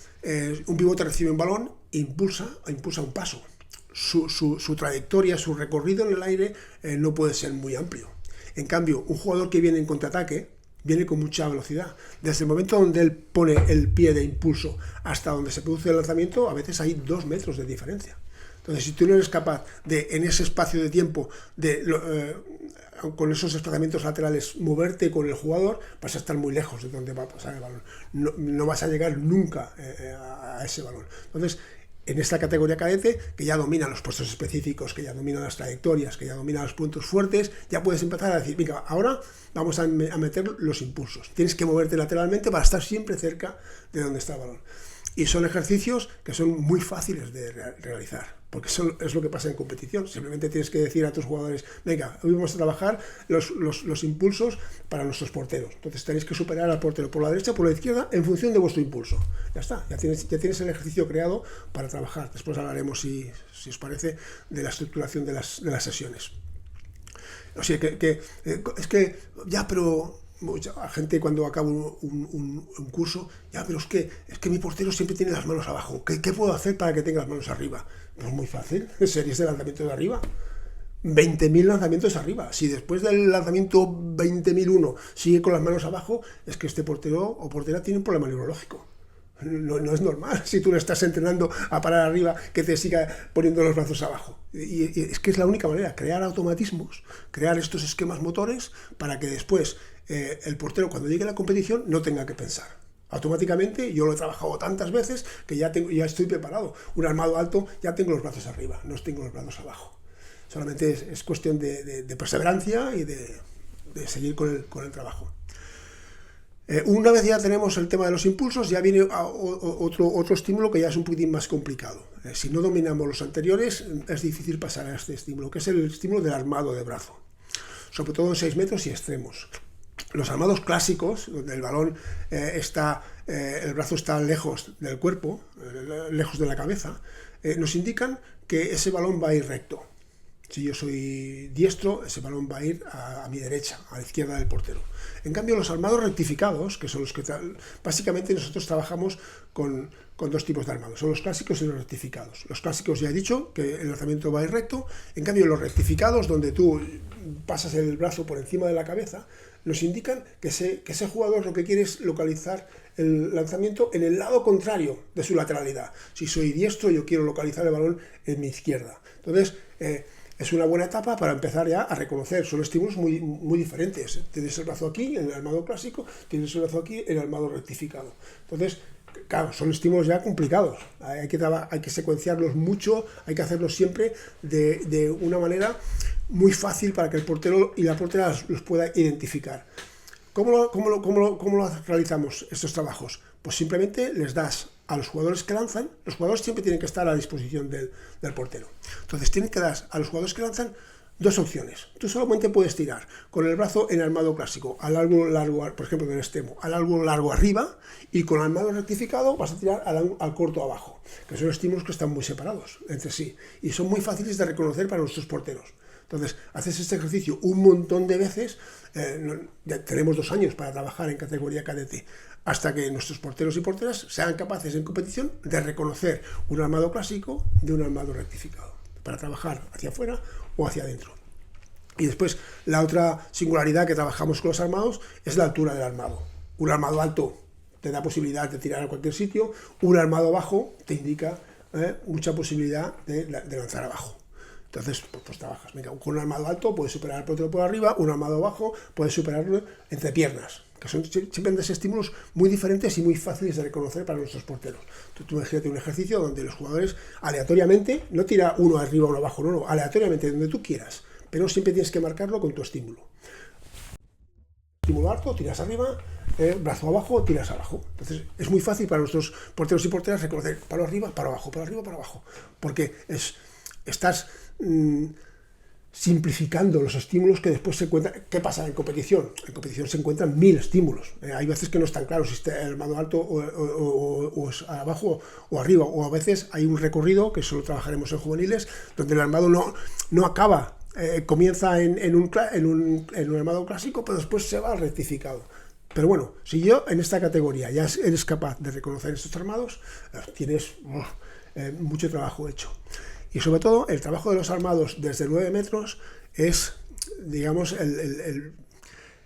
un pivote recibe un balón e impulsa un paso. Su trayectoria, su recorrido en el aire no puede ser muy amplio. En cambio, un jugador que viene en contraataque viene con mucha velocidad. Desde el momento donde él pone el pie de impulso hasta donde se produce el lanzamiento, a veces hay 2 metros de diferencia. Entonces, si tú no eres capaz de, en ese espacio de tiempo, con esos desplazamientos laterales, moverte con el jugador, vas a estar muy lejos de donde va a pasar el balón. No vas a llegar nunca a ese balón. Entonces, en esta categoría cadete, que ya domina los puestos específicos, que ya domina las trayectorias, que ya domina los puntos fuertes, ya puedes empezar a decir, venga, ahora vamos a meter los impulsos. Tienes que moverte lateralmente para estar siempre cerca de donde está el balón. Y son ejercicios que son muy fáciles de realizar. porque eso es lo que pasa en competición. Simplemente tienes que decir a tus jugadores, venga, hoy vamos a trabajar los impulsos para nuestros porteros. Entonces tenéis que superar al portero por la derecha o por la izquierda en función de vuestro impulso. Ya está, ya tienes el ejercicio creado para trabajar. Después hablaremos, si os parece, de la estructuración de las sesiones. O sea, es que ya, pero mucha gente cuando acaba un curso, ya, pero es que mi portero siempre tiene las manos abajo. ¿Qué puedo hacer para que tenga las manos arriba? Pues muy fácil, series de lanzamiento de arriba. 20.000 lanzamientos arriba. Si después del lanzamiento 20.001 sigue con las manos abajo, es que este portero o portera tiene un problema neurológico. No es normal, si tú le estás entrenando a parar arriba, que te siga poniendo los brazos abajo. Y es que es la única manera, crear automatismos, crear estos esquemas motores para que después el portero, cuando llegue a la competición, no tenga que pensar. Automáticamente, yo lo he trabajado tantas veces que ya estoy preparado. Un armado alto, ya tengo los brazos arriba, no tengo los brazos abajo. Solamente es cuestión de perseverancia y de seguir con el trabajo. Una vez ya tenemos el tema de los impulsos, ya viene otro estímulo que ya es un poquitín más complicado. Si no dominamos los anteriores, es difícil pasar a este estímulo, que es el estímulo del armado de brazo, sobre todo en 6 metros y extremos. Los armados clásicos, donde el balón el brazo está lejos del cuerpo, lejos de la cabeza, nos indican que ese balón va a ir recto. Si yo soy diestro, ese balón va a ir a mi derecha, a la izquierda del portero. En cambio, los armados rectificados, que son los que básicamente nosotros trabajamos con 2 tipos de armados, son los clásicos y los rectificados. Los clásicos ya he dicho que el lanzamiento va a ir recto, en cambio los rectificados, donde tú pasas el brazo por encima de la cabeza, nos indican que ese jugador lo que quiere es localizar el lanzamiento en el lado contrario de su lateralidad. Si soy diestro, yo quiero localizar el balón en mi izquierda. Entonces, es una buena etapa para empezar ya a reconocer. Son estímulos muy, muy diferentes. Tienes el brazo aquí en el armado clásico, tienes el brazo aquí en el armado rectificado. Entonces, claro, son estímulos ya complicados. Hay que secuenciarlos mucho, hay que hacerlos siempre de una manera muy fácil para que el portero y la portera los pueda identificar. ¿Cómo lo realizamos estos trabajos? Pues simplemente les das a los jugadores que lanzan, los jugadores siempre tienen que estar a disposición del portero. Entonces tienen que dar a los jugadores que lanzan 2 opciones. Tú solamente puedes tirar con el brazo en armado clásico, al largo, por ejemplo, del extremo, al largo arriba, y con el armado rectificado vas a tirar al corto abajo, que son estímulos que están muy separados entre sí y son muy fáciles de reconocer para nuestros porteros. Entonces, haces este ejercicio un montón de veces, ya tenemos 2 años para trabajar en categoría cadete, hasta que nuestros porteros y porteras sean capaces en competición de reconocer un armado clásico de un armado rectificado, para trabajar hacia afuera o hacia adentro. Y después, la otra singularidad que trabajamos con los armados es la altura del armado. Un armado alto te da posibilidad de tirar a cualquier sitio, un armado bajo te indica mucha posibilidad de lanzar abajo. Entonces, pues trabajas. Venga, con un armado alto puedes superar al portero por arriba, un armado bajo puedes superarlo entre piernas, que son simplemente estímulos muy diferentes y muy fáciles de reconocer para nuestros porteros. Tú imagínate un ejercicio donde los jugadores aleatoriamente, no tira uno arriba o uno abajo, no, aleatoriamente, donde tú quieras, pero siempre tienes que marcarlo con tu estímulo. Estímulo alto, tiras arriba, brazo abajo, tiras abajo. Entonces es muy fácil para nuestros porteros y porteras reconocer palo arriba, palo abajo, palo arriba, palo abajo, porque estás simplificando los estímulos que después se encuentran. ¿Qué pasa en competición? En competición se encuentran 1000 estímulos. Hay veces que no están claros si está el armado alto o abajo o arriba, o a veces hay un recorrido, que solo trabajaremos en juveniles, donde el armado no acaba, comienza en un armado clásico, pero después se va al rectificado. Pero bueno, si yo en esta categoría ya eres capaz de reconocer estos armados, tienes mucho trabajo hecho. Y sobre todo, el trabajo de los armados desde 9 metros es, digamos, el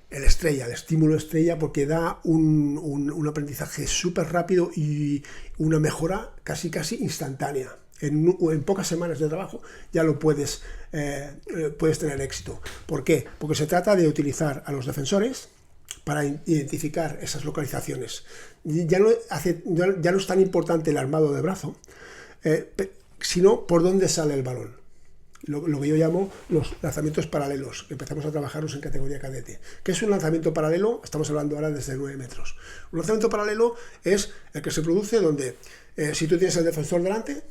estrella, el estímulo estrella, porque da un aprendizaje súper rápido y una mejora casi instantánea. En pocas semanas de trabajo ya lo puedes tener éxito. ¿Por qué? Porque se trata de utilizar a los defensores para identificar esas localizaciones. Ya no es tan importante el armado de brazo, sino por dónde sale el balón. Lo que yo llamo los lanzamientos paralelos, que empezamos a trabajarlos en categoría cadete. ¿Qué es un lanzamiento paralelo? Estamos hablando ahora desde 9 metros. Un lanzamiento paralelo es el que se produce donde, si tú tienes el defensor delante,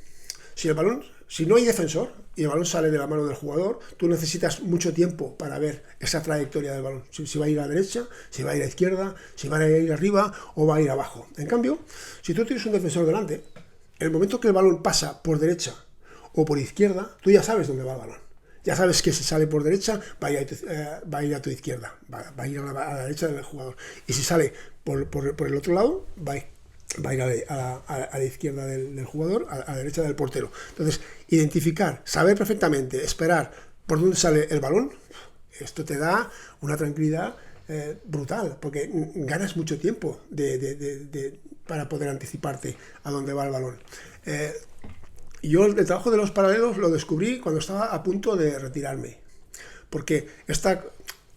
Si no hay defensor y el balón sale de la mano del jugador, tú necesitas mucho tiempo para ver esa trayectoria del balón. Si va a ir a la derecha, si va a ir a la izquierda, si va a ir arriba o va a ir abajo. En cambio, si tú tienes un defensor delante, en el momento que el balón pasa por derecha o por izquierda, tú ya sabes dónde va el balón. Ya sabes que si sale por derecha, va a ir a tu izquierda, va a ir a la derecha del jugador. Y si sale por el otro lado, va a ir a la izquierda del jugador, a la derecha del portero. Entonces, identificar, saber perfectamente, esperar por dónde sale el balón, esto te da una tranquilidad brutal, porque ganas mucho tiempo para poder anticiparte a dónde va el balón. Yo el trabajo de los paralelos lo descubrí cuando estaba a punto de retirarme, porque esta,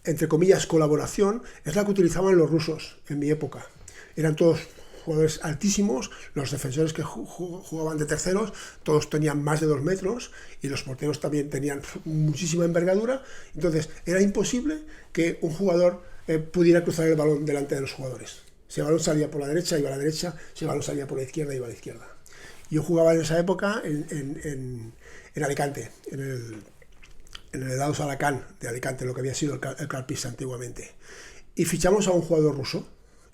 entre comillas, colaboración es la que utilizaban los rusos en mi época. Eran todos jugadores altísimos, los defensores que jugaban de terceros, todos tenían más de 2 metros y los porteros también tenían muchísima envergadura, entonces era imposible que un jugador pudiera cruzar el balón delante de los jugadores. Si el balón salía por la derecha, iba a la derecha, si el balón salía por la izquierda, iba a la izquierda. Yo jugaba en esa época en Alicante, en el Dados Alacant de Alicante, lo que había sido el Carpista antiguamente. Y fichamos a un jugador ruso.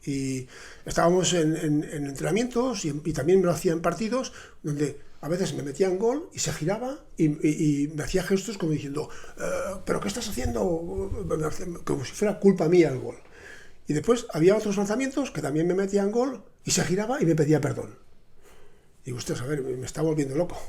Y estábamos en entrenamientos y también me lo hacía en partidos donde a veces me metían gol y se giraba y me hacía gestos como diciendo ¿pero qué estás haciendo? Como si fuera culpa mía el gol. Y después había otros lanzamientos que también me metían gol y se giraba y me pedía perdón. Digo, ostras, a ver, me está volviendo loco.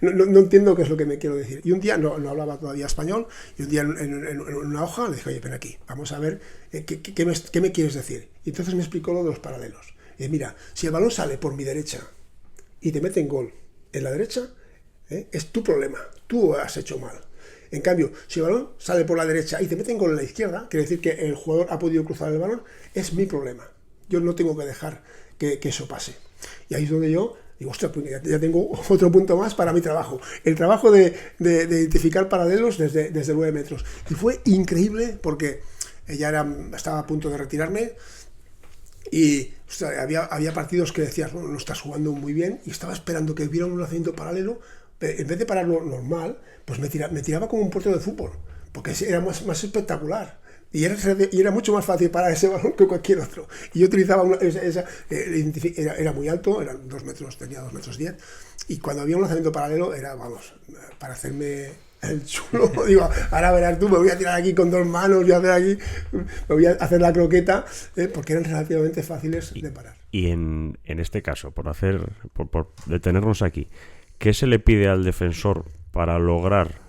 No entiendo qué es lo que me quiero decir. Y un día, no hablaba todavía español, y un día en una hoja le dije, oye, ven aquí, vamos a ver qué me quieres decir. Y entonces me explicó lo de los paralelos. Y dije, mira, si el balón sale por mi derecha y te meten gol en la derecha, es tu problema, tú has hecho mal. En cambio, si el balón sale por la derecha y te meten gol en la izquierda, quiere decir que el jugador ha podido cruzar el balón, es mi problema. Yo no tengo que dejar que eso pase. Y ahí es donde yo digo, ostras, pues ya tengo otro punto más para mi trabajo. El trabajo de identificar paralelos desde 9 metros. Y fue increíble porque estaba a punto de retirarme y ostras, había partidos que decías, bueno, no estás jugando muy bien, y estaba esperando que hubiera un lanzamiento paralelo, pero en vez de pararlo normal, pues me tiraba como un portero de fútbol, porque era más espectacular. Y era mucho más fácil parar ese balón que cualquier otro. Y yo utilizaba era muy alto, eran 2 metros, tenía 2 metros 10. Y cuando había un lanzamiento paralelo era, vamos, para hacerme el chulo. Digo, ahora verás tú, me voy a tirar aquí con 2 manos, me voy a hacer la croqueta, porque eran relativamente fáciles de parar. Y en este caso, por detenernos aquí, ¿qué se le pide al defensor para lograr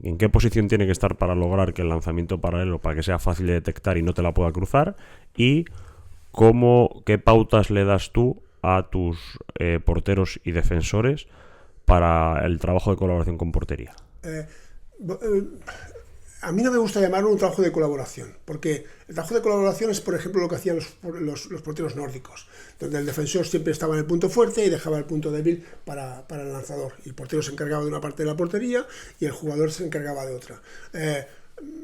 en qué posición tiene que estar para lograr que el lanzamiento paralelo, para que sea fácil de detectar y no te la pueda cruzar? Y qué pautas le das tú a tus porteros y defensores para el trabajo de colaboración con portería? A mí no me gusta llamarlo un trabajo de colaboración, porque el trabajo de colaboración es, por ejemplo, lo que hacían los porteros nórdicos, donde el defensor siempre estaba en el punto fuerte y dejaba el punto débil para el lanzador. Y el portero se encargaba de una parte de la portería y el jugador se encargaba de otra.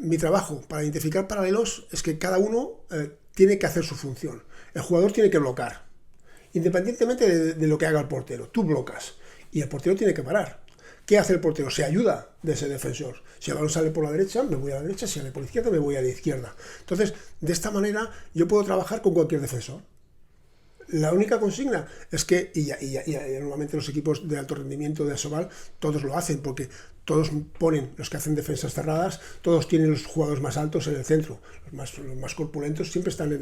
Mi trabajo para identificar paralelos es que cada uno tiene que hacer su función. El jugador tiene que bloquear, independientemente de lo que haga el portero. Tú blocas y el portero tiene que parar. ¿Qué hace el portero? Se ayuda de ese defensor. Si el balón sale por la derecha, me voy a la derecha. Si sale por la izquierda, me voy a la izquierda. Entonces, de esta manera, yo puedo trabajar con cualquier defensor. La única consigna es que, y normalmente los equipos de alto rendimiento de Asobal, todos lo hacen, porque todos ponen, los que hacen defensas cerradas, todos tienen los jugadores más altos en el centro. Los más corpulentos siempre están en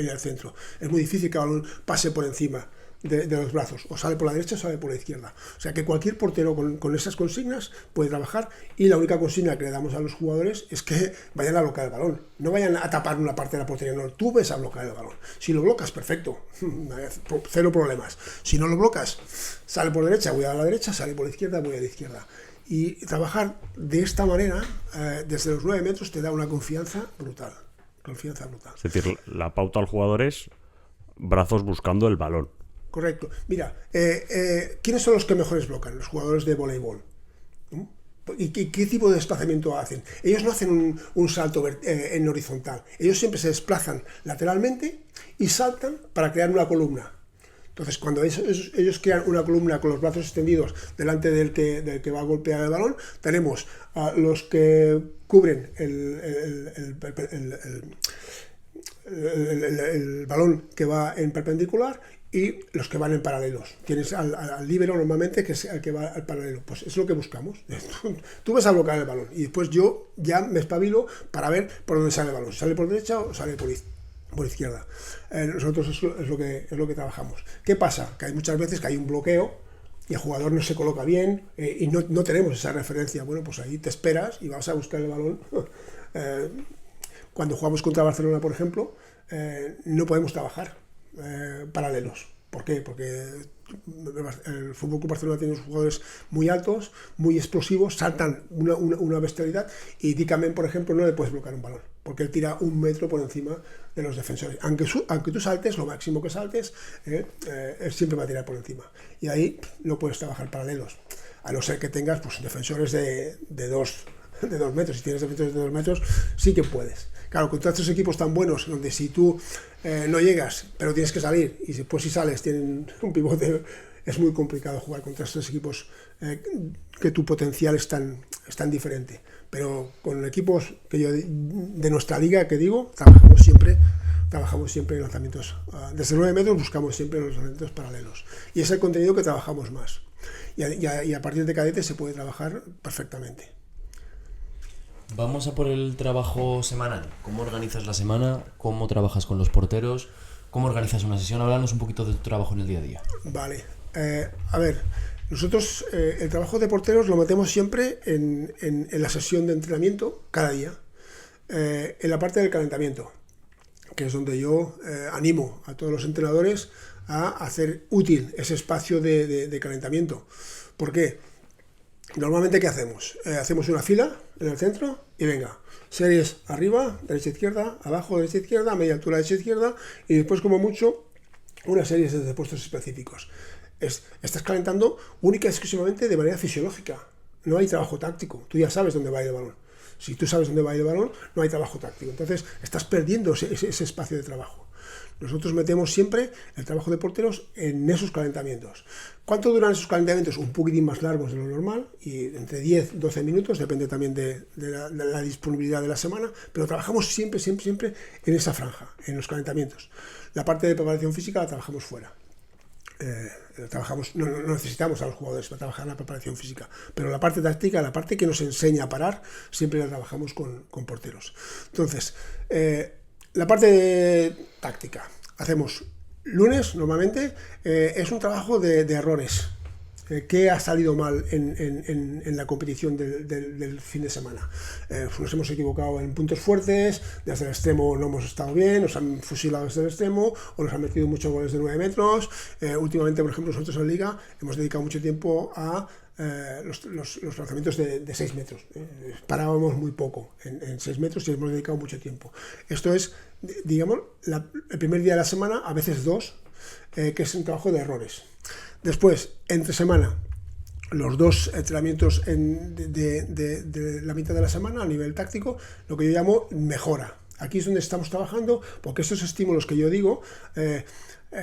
el centro. Es muy difícil que el balón pase por encima de los brazos, o sale por la derecha o sale por la izquierda. O sea que cualquier portero con esas consignas puede trabajar, y la única consigna que le damos a los jugadores es que vayan a bloquear el balón, no vayan a tapar una parte de la portería, no, tú ves a bloquear el balón. Si lo blocas, perfecto, cero problemas. Si no lo blocas, sale por derecha, voy a la derecha, sale por la izquierda, voy a la izquierda. Y trabajar de esta manera, desde los 9 metros, te da una confianza brutal. Es decir, la pauta al jugador es brazos buscando el balón. Correcto. Mira, ¿quiénes son los que mejores bloquean? Los jugadores de voleibol. ¿Y qué tipo de desplazamiento hacen? Ellos no hacen un salto en horizontal. Ellos siempre se desplazan lateralmente y saltan para crear una columna. Entonces, cuando ellos crean una columna con los brazos extendidos delante del que va a golpear el balón, tenemos a los que cubren el balón que va en perpendicular y los que van en paralelos. Tienes al líbero normalmente, que es el que va al paralelo. Pues es lo que buscamos. Tú vas a bloquear el balón y después yo ya me espabilo para ver por dónde sale el balón. ¿Sale por derecha o sale por izquierda? Nosotros es lo que trabajamos. ¿Qué pasa? Que hay muchas veces que hay un bloqueo y el jugador no se coloca bien y no tenemos esa referencia. Bueno, pues ahí te esperas y vas a buscar el balón. Cuando jugamos contra Barcelona, por ejemplo, no podemos trabajar paralelos. ¿Por qué? Porque el Fútbol Club Barcelona tiene unos jugadores muy altos, muy explosivos, saltan una bestialidad, y Dickamen, por ejemplo, no le puedes bloquear un balón, porque él tira 1 metro por encima de los defensores. Aunque tú saltes, lo máximo que saltes, él siempre va a tirar por encima. Y ahí no puedes trabajar paralelos, a no ser que tengas pues, defensores de 2 metros. Si tienes defensores de 2 metros, sí que puedes. Claro, contra estos equipos tan buenos, donde si tú no llegas, pero tienes que salir, y después si sales tienen un pivote, es muy complicado jugar contra estos equipos que tu potencial es tan diferente. Pero con equipos que yo de nuestra liga, que digo, trabajamos siempre en lanzamientos. Desde 9 metros buscamos siempre los lanzamientos paralelos. Y es el contenido que trabajamos más. Y a partir de cadetes se puede trabajar perfectamente. Vamos a por el trabajo semanal. ¿Cómo organizas la semana? ¿Cómo trabajas con los porteros? ¿Cómo organizas una sesión? Háblanos un poquito de tu trabajo en el día a día. Vale. A ver, nosotros el trabajo de porteros lo metemos siempre en la sesión de entrenamiento, cada día, en la parte del calentamiento, que es donde yo animo a todos los entrenadores a hacer útil ese espacio de calentamiento. ¿Por qué? Normalmente, ¿qué hacemos? Hacemos una fila en el centro y venga, series arriba, derecha-izquierda, abajo, derecha-izquierda, media altura, derecha-izquierda, y después, como mucho, unas series desde puestos específicos. Estás calentando única y exclusivamente de manera fisiológica. No hay trabajo táctico. Tú ya sabes dónde va el balón. Si tú sabes dónde va el balón, no hay trabajo táctico. Entonces, estás perdiendo ese espacio de trabajo. Nosotros metemos siempre el trabajo de porteros en esos calentamientos. ¿Cuánto duran esos calentamientos? Un poquitín más largos de lo normal, y entre 10-12 minutos, depende también de la disponibilidad de la semana, pero trabajamos siempre en esa franja, en los calentamientos. La parte de preparación física la trabajamos fuera. No necesitamos a los jugadores para trabajar la preparación física, pero la parte táctica, la parte que nos enseña a parar, siempre la trabajamos con porteros. Entonces, la parte táctica, hacemos lunes normalmente, es un trabajo de errores. ¿Qué ha salido mal en la competición del fin de semana? Nos hemos equivocado en puntos fuertes, desde el extremo no hemos estado bien, nos han fusilado desde el extremo, o nos han metido muchos goles de 9 metros. Últimamente, por ejemplo, nosotros en Liga hemos dedicado mucho tiempo a los lanzamientos de 6 metros. Parábamos muy poco en 6 metros y hemos dedicado mucho tiempo. Esto es, digamos, el primer día de la semana, a veces 2, que es un trabajo de errores. Después, entre semana, los 2 entrenamientos de la mitad de la semana a nivel táctico, lo que yo llamo mejora. Aquí es donde estamos trabajando, porque estos estímulos que yo digo,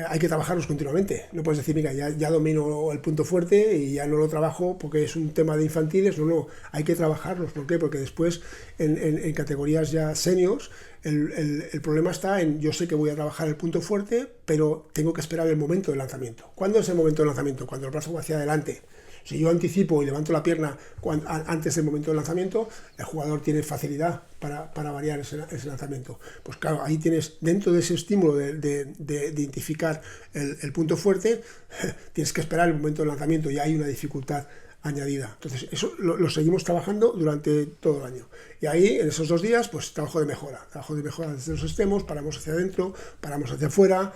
hay que trabajarlos continuamente. No puedes decir, mira, ya domino el punto fuerte y ya no lo trabajo porque es un tema de infantiles. No, hay que trabajarlos. ¿Por qué? Porque después, en categorías ya seniors, el problema está en, yo sé que voy a trabajar el punto fuerte, pero tengo que esperar el momento de lanzamiento. ¿Cuándo es el momento de lanzamiento? Cuando el brazo va hacia adelante. Si yo anticipo y levanto la pierna antes del momento del lanzamiento, el jugador tiene facilidad para variar ese lanzamiento. Pues claro, ahí tienes, dentro de ese estímulo de identificar el punto fuerte, tienes que esperar el momento del lanzamiento y hay una dificultad añadida. Entonces, eso lo seguimos trabajando durante todo el año. Y ahí, en esos 2 días, pues trabajo de mejora desde los extremos, paramos hacia adentro, paramos hacia afuera.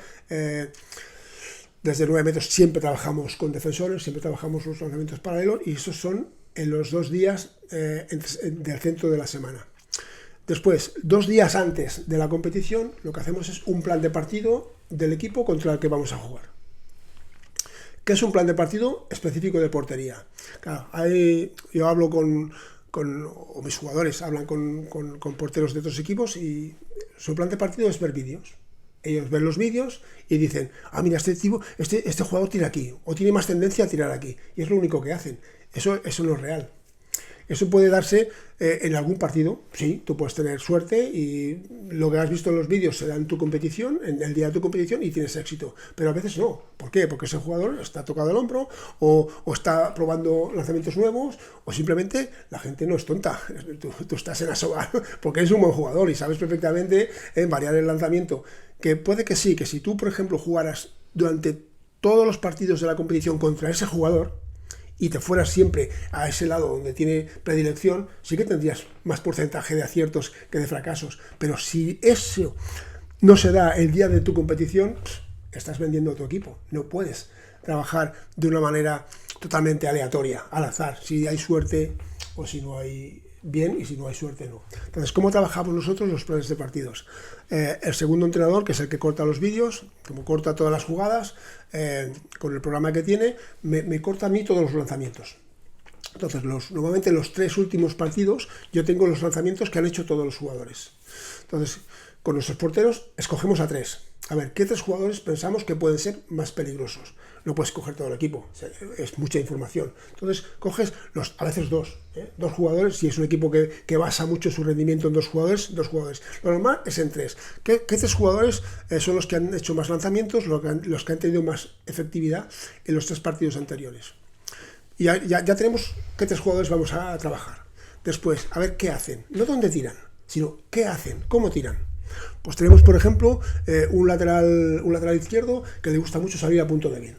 Desde 9 metros siempre trabajamos con defensores, siempre trabajamos los lanzamientos paralelos, y esos son en los 2 días del centro de la semana. Después, 2 días antes de la competición, lo que hacemos es un plan de partido del equipo contra el que vamos a jugar. ¿Qué es un plan de partido específico de portería? Claro, yo hablo o mis jugadores hablan con porteros de otros equipos, y su plan de partido es ver vídeos. Ellos ven los vídeos y dicen, mira, este jugador tira aquí, o tiene más tendencia a tirar aquí. Y es lo único que hacen. Eso no es real. Eso puede darse en algún partido, sí, tú puedes tener suerte y lo que has visto en los vídeos se da en tu competición, en el día de tu competición y tienes éxito, pero a veces no. ¿Por qué? Porque ese jugador está tocado el hombro o está probando lanzamientos nuevos o simplemente la gente no es tonta, tú estás en asobar porque eres un buen jugador y sabes perfectamente variar el lanzamiento, que puede que sí, que si tú por ejemplo jugaras durante todos los partidos de la competición contra ese jugador y te fueras siempre a ese lado donde tiene predilección, sí que tendrías más porcentaje de aciertos que de fracasos. Pero si eso no se da el día de tu competición, estás vendiendo a tu equipo. No puedes trabajar de una manera totalmente aleatoria, al azar. Si hay suerte o si no hay bien y si no hay suerte no. Entonces, ¿cómo trabajamos nosotros los planes de partidos? El segundo entrenador, que es el que corta los vídeos, como corta todas las jugadas, con el programa que tiene, me corta a mí todos los lanzamientos. Entonces, normalmente en los 3 últimos partidos yo tengo los lanzamientos que han hecho todos los jugadores. Entonces, con nuestros porteros escogemos a 3. A ver, ¿qué 3 jugadores pensamos que pueden ser más peligrosos? No puedes coger todo el equipo, es mucha información. Entonces, coges a veces 2 jugadores, si es un equipo que basa mucho su rendimiento en 2 jugadores, 2 jugadores. Lo normal es en 3. ¿Qué 3 jugadores son los que han hecho más lanzamientos, los que han tenido más efectividad en los 3 partidos anteriores? Y ya tenemos qué 3 jugadores vamos a trabajar. Después, a ver qué hacen. No dónde tiran, sino qué hacen, cómo tiran. Pues tenemos, por ejemplo, un lateral izquierdo que le gusta mucho salir a punto débil.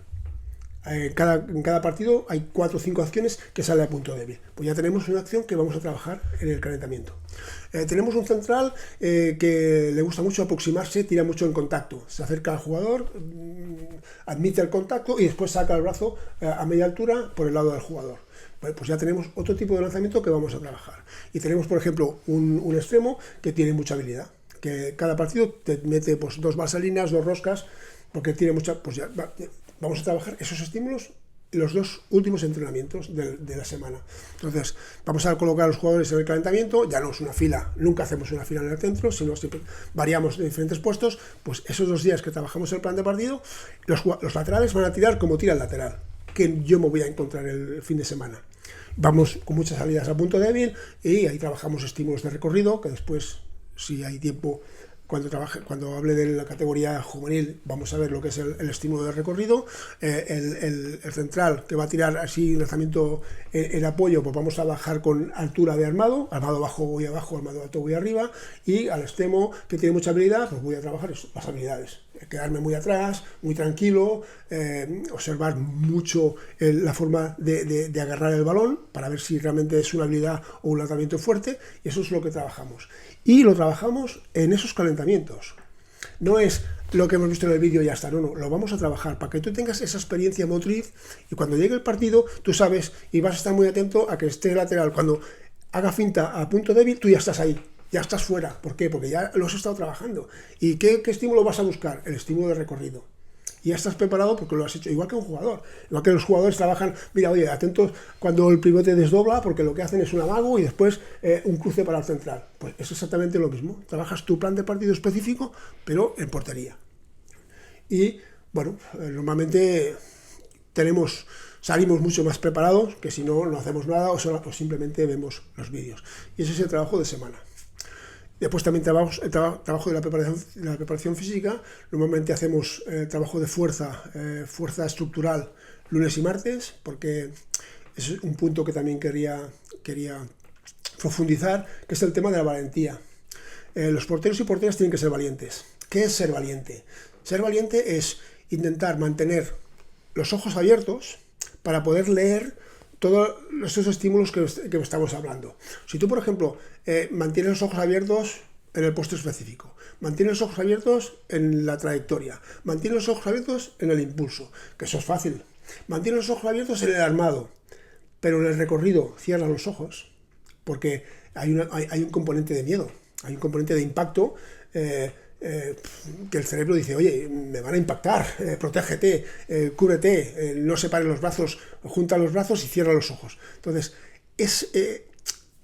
En cada partido hay 4 o 5 acciones que sale a punto débil. Pues ya tenemos una acción que vamos a trabajar en el calentamiento. Tenemos un central que le gusta mucho aproximarse, tira mucho en contacto. Se acerca al jugador, admite el contacto y después saca el brazo a media altura por el lado del jugador. Bueno, pues ya tenemos otro tipo de lanzamiento que vamos a trabajar. Y tenemos, por ejemplo, un extremo que tiene mucha habilidad. Que cada partido te mete pues 2 basalinas, 2 roscas, porque tiene mucha. Pues ya vamos a trabajar esos estímulos en los 2 últimos entrenamientos de la semana. Entonces, vamos a colocar a los jugadores en el calentamiento, ya no es una fila, nunca hacemos una fila en el centro, sino siempre variamos de diferentes puestos. Pues esos 2 días que trabajamos el plan de partido, los laterales van a tirar como tira el lateral, que yo me voy a encontrar el fin de semana. Vamos con muchas salidas a punto débil y ahí trabajamos estímulos de recorrido, que después, si hay tiempo, cuando hable de la categoría juvenil, vamos a ver lo que es el estímulo de recorrido. El central, que va a tirar así lanzamiento en apoyo, pues vamos a bajar con altura de armado bajo voy abajo, armado alto voy arriba, y al extremo, que tiene mucha habilidad, pues voy a trabajar las habilidades. Quedarme muy atrás, muy tranquilo, observar mucho la forma de agarrar el balón para ver si realmente es una habilidad o un lanzamiento fuerte, y eso es lo que trabajamos. Y lo trabajamos en esos calentamientos. No es lo que hemos visto en el vídeo y ya está, no, lo vamos a trabajar para que tú tengas esa experiencia motriz y cuando llegue el partido tú sabes y vas a estar muy atento a que esté lateral. Cuando haga finta a punto débil, tú ya estás ahí. Ya estás fuera. ¿Por qué? Porque ya lo has estado trabajando. ¿Y qué estímulo vas a buscar? El estímulo de recorrido. Y ya estás preparado porque lo has hecho. Igual que un jugador. Igual que los jugadores trabajan, mira, oye, atentos cuando el pivote desdobla, porque lo que hacen es un amago y después un cruce para el central. Pues es exactamente lo mismo. Trabajas tu plan de partido específico, pero en portería. Y, bueno, normalmente salimos mucho más preparados que si no hacemos nada o simplemente vemos los vídeos. Y ese es el trabajo de semana. Después también trabajo de la preparación física. Normalmente hacemos trabajo de fuerza estructural lunes y martes, porque es un punto que también quería profundizar, que es el tema de la valentía. Los porteros y porteras tienen que ser valientes. ¿Qué es ser valiente? Ser valiente es intentar mantener los ojos abiertos para poder leer todos esos estímulos que estamos hablando. Si tú, por ejemplo, mantienes los ojos abiertos en el puesto específico, mantienes los ojos abiertos en la trayectoria, mantienes los ojos abiertos en el impulso, que eso es fácil, mantienes los ojos abiertos en el armado, pero en el recorrido cierra los ojos, porque hay un componente de miedo, hay un componente de impacto, que el cerebro dice, oye, me van a impactar, protégete, cúbrete, no separes los brazos, junta los brazos y cierra los ojos. Entonces,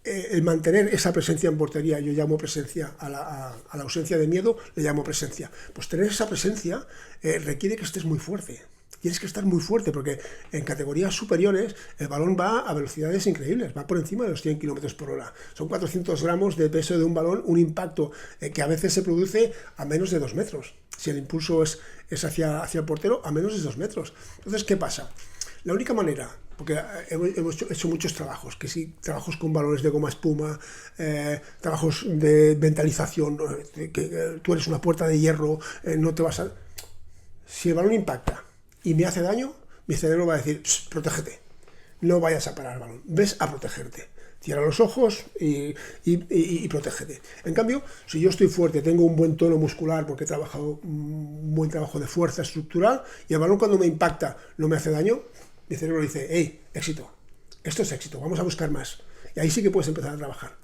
el mantener esa presencia en portería, yo llamo presencia a la ausencia de miedo, le llamo presencia. Pues tener esa presencia requiere que estés muy fuerte. Tienes que estar muy fuerte porque en categorías superiores el balón va a velocidades increíbles, va por encima de los 100 km por hora. Son 400 gramos de peso de un balón, un impacto que a veces se produce a menos de 2 metros. Si el impulso es hacia el portero, a menos de 2 metros. Entonces, ¿qué pasa? La única manera, porque hemos hecho muchos trabajos, que sí, trabajos con balones de goma espuma, trabajos de mentalización, que tú eres una puerta de hierro, no te vas a... Si el balón impacta y me hace daño, mi cerebro va a decir, protégete, no vayas a parar el balón, ves a protegerte. Cierra los ojos y protégete. En cambio, si yo estoy fuerte, tengo un buen tono muscular porque he trabajado un buen trabajo de fuerza estructural y el balón cuando me impacta no me hace daño, mi cerebro dice, hey, éxito, esto es éxito, vamos a buscar más. Y ahí sí que puedes empezar a trabajar.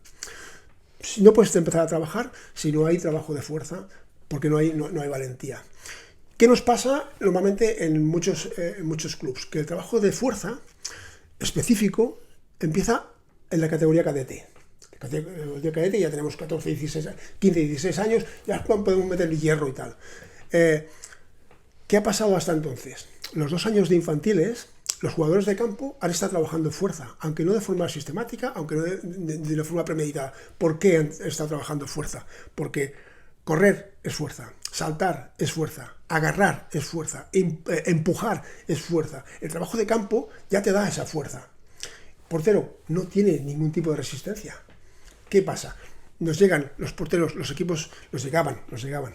Si no puedes empezar a trabajar si no hay trabajo de fuerza, porque no hay valentía. ¿Qué nos pasa normalmente en muchos clubs? Que el trabajo de fuerza específico empieza en la categoría cadete. En la categoría cadete ya tenemos 14, 16, 15, 16 años, ya podemos meter hierro y tal. ¿Qué ha pasado hasta entonces? Los 2 años de infantiles, los jugadores de campo han estado trabajando fuerza, aunque no de forma sistemática, aunque no de forma premeditada. ¿Por qué han estado trabajando fuerza? Porque correr es fuerza, saltar es fuerza, agarrar es fuerza, empujar es fuerza. El trabajo de campo ya te da esa fuerza. Portero no tiene ningún tipo de resistencia. ¿Qué pasa? Nos llegan los porteros, los equipos, nos llegaban nos llegaban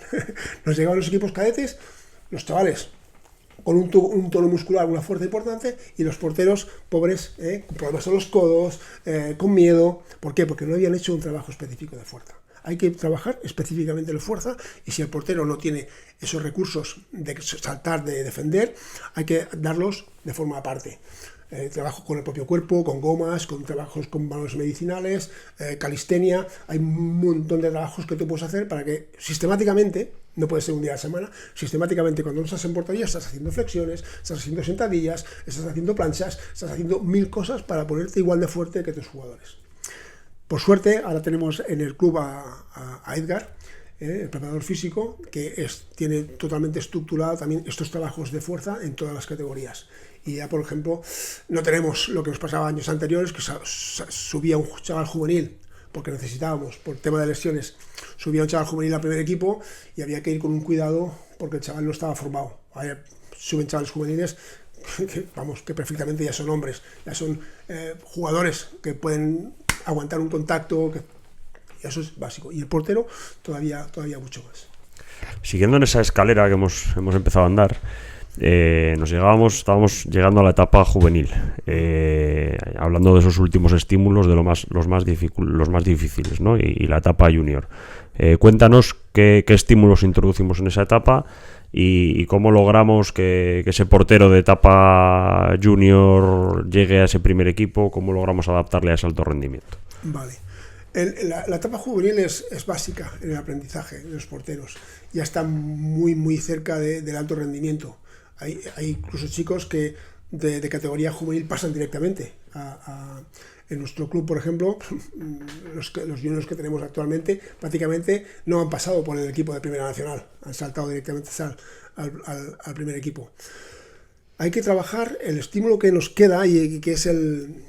los equipos cadetes, los chavales con un tono muscular, una fuerza importante, y los porteros pobres, con problemas en los codos, con miedo. ¿Por qué? Porque no habían hecho un trabajo específico de fuerza. Hay que trabajar específicamente la fuerza, y si el portero no tiene esos recursos de saltar, de defender, hay que darlos de forma aparte. Trabajo con el propio cuerpo, con gomas, con trabajos con balones medicinales, calistenia. Hay un montón de trabajos que tú puedes hacer para que sistemáticamente, no puede ser un día a la semana, sistemáticamente cuando no estás en portería estás haciendo flexiones, estás haciendo sentadillas, estás haciendo planchas, estás haciendo 1000 cosas para ponerte igual de fuerte que tus jugadores. Por suerte, ahora tenemos en el club a Edgar, el preparador físico, que tiene totalmente estructurado también estos trabajos de fuerza en todas las categorías. Y ya, por ejemplo, no tenemos lo que nos pasaba años anteriores, que subía un chaval juvenil, porque necesitábamos, por tema de lesiones, subía un chaval juvenil al primer equipo y había que ir con un cuidado porque el chaval no estaba formado. Ahora suben chavales juveniles que perfectamente ya son hombres, ya son jugadores que pueden aguantar un contacto, y eso es básico. Y el portero todavía mucho más. Siguiendo en esa escalera que hemos empezado a andar, estábamos llegando a la etapa juvenil, hablando de esos últimos estímulos, de los más difíciles, ¿no? y la etapa junior. Cuéntanos qué estímulos introducimos en esa etapa y cómo logramos que ese portero de etapa junior llegue a ese primer equipo, cómo logramos adaptarle a ese alto rendimiento. Vale. La etapa juvenil es básica en el aprendizaje de los porteros. Ya está muy cerca del alto rendimiento. Hay incluso chicos que de categoría juvenil pasan directamente en nuestro club, por ejemplo, los juniors que tenemos actualmente prácticamente no han pasado por el equipo de Primera Nacional, han saltado directamente al primer equipo. Hay que trabajar el estímulo que nos queda y que es el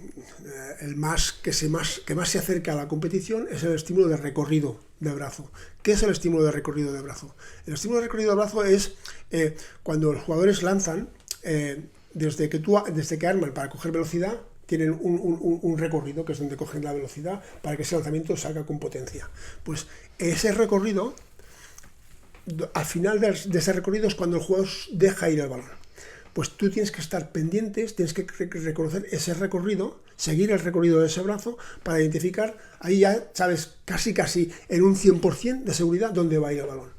que más se acerca a la competición, es el estímulo de recorrido de brazo. ¿Qué es el estímulo de recorrido de brazo? El estímulo de recorrido de brazo es cuando los jugadores lanzan, desde que arman para coger velocidad, tienen un recorrido que es donde cogen la velocidad para que ese lanzamiento salga con potencia. Pues ese recorrido, al final de ese recorrido es cuando el jugador deja ir el balón. Pues tú tienes que estar pendientes, tienes que reconocer ese recorrido, seguir el recorrido de ese brazo para identificar, ahí ya sabes casi en un 100% de seguridad dónde va a ir el balón.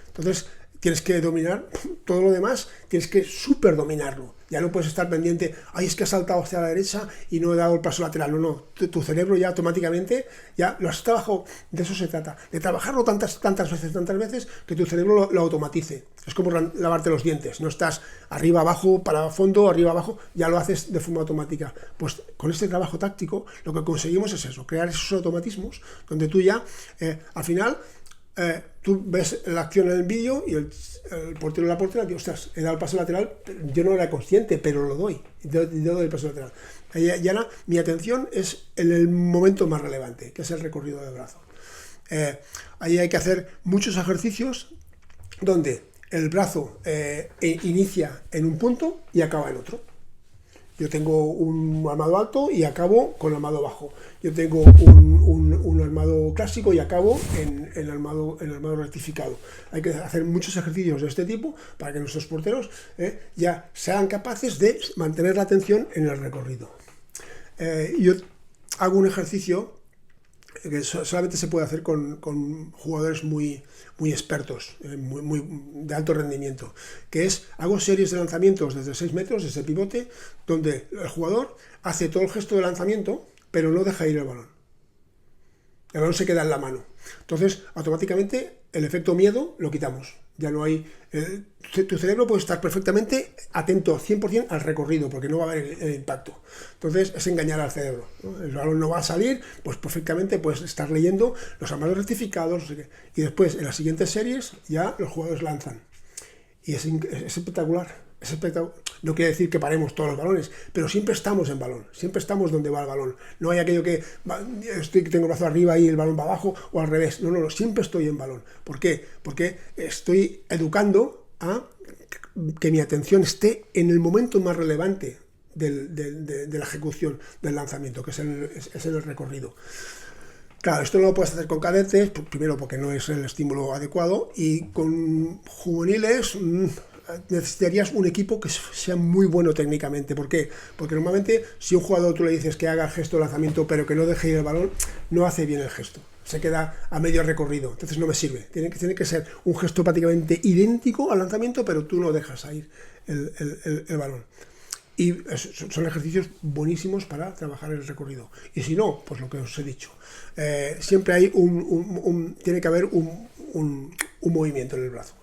Entonces tienes que dominar todo lo demás, tienes que super dominarlo. Ya no puedes estar pendiente, ay, es que has saltado hacia la derecha y no he dado el paso lateral. No, tu cerebro ya automáticamente, ya lo has trabajado, de eso se trata, de trabajarlo tantas veces, que tu cerebro lo automatice. Es como lavarte los dientes, no estás arriba, abajo, para fondo, arriba, abajo, ya lo haces de forma automática. Pues con este trabajo táctico, lo que conseguimos es eso, crear esos automatismos, donde tú ya, al final, tú ves la acción en el vídeo y el portero o la portera dice, ostras, he dado el paso lateral, yo no era consciente, pero lo doy, yo doy el paso lateral. Y ahora mi atención es en el momento más relevante, que es el recorrido del brazo. Ahí hay que hacer muchos ejercicios donde el brazo inicia en un punto y acaba en otro. Yo tengo un armado alto y acabo con armado bajo. Yo tengo un armado clásico y acabo en el armado rectificado. Hay que hacer muchos ejercicios de este tipo para que nuestros porteros ya sean capaces de mantener la atención en el recorrido. Yo hago un ejercicio que solamente se puede hacer con jugadores muy expertos, de alto rendimiento, que es, hago series de lanzamientos desde 6 metros, desde pivote, donde el jugador hace todo el gesto de lanzamiento, pero no deja ir el balón. El balón se queda en la mano. Entonces, automáticamente, el efecto miedo lo quitamos. Ya no hay... tu cerebro puede estar perfectamente atento 100% al recorrido, porque no va a haber el impacto. Entonces, es engañar al cerebro, ¿no? El balón no va a salir, pues perfectamente puedes estar leyendo los armados rectificados, no sé qué. Y después, en las siguientes series, ya los jugadores lanzan. Y es espectacular. No quiere decir que paremos todos los balones, pero siempre estamos en balón, siempre estamos donde va el balón. No hay aquello que tengo el brazo arriba y el balón va abajo, o al revés. No, siempre estoy en balón. ¿Por qué? Porque estoy educando a que mi atención esté en el momento más relevante de la ejecución del lanzamiento, que es el recorrido. Claro, esto no lo puedes hacer con cadetes, primero porque no es el estímulo adecuado, y con juveniles necesitarías un equipo que sea muy bueno técnicamente. ¿Por qué? Porque normalmente si un jugador tú le dices que haga el gesto de lanzamiento pero que no deje ir el balón, no hace bien el gesto, se queda a medio recorrido, entonces no me sirve. Tiene que ser un gesto prácticamente idéntico al lanzamiento, pero tú no dejas ir el balón. Y son ejercicios buenísimos para trabajar el recorrido. Y si no, pues lo que os he dicho, siempre hay tiene que haber un movimiento en el brazo.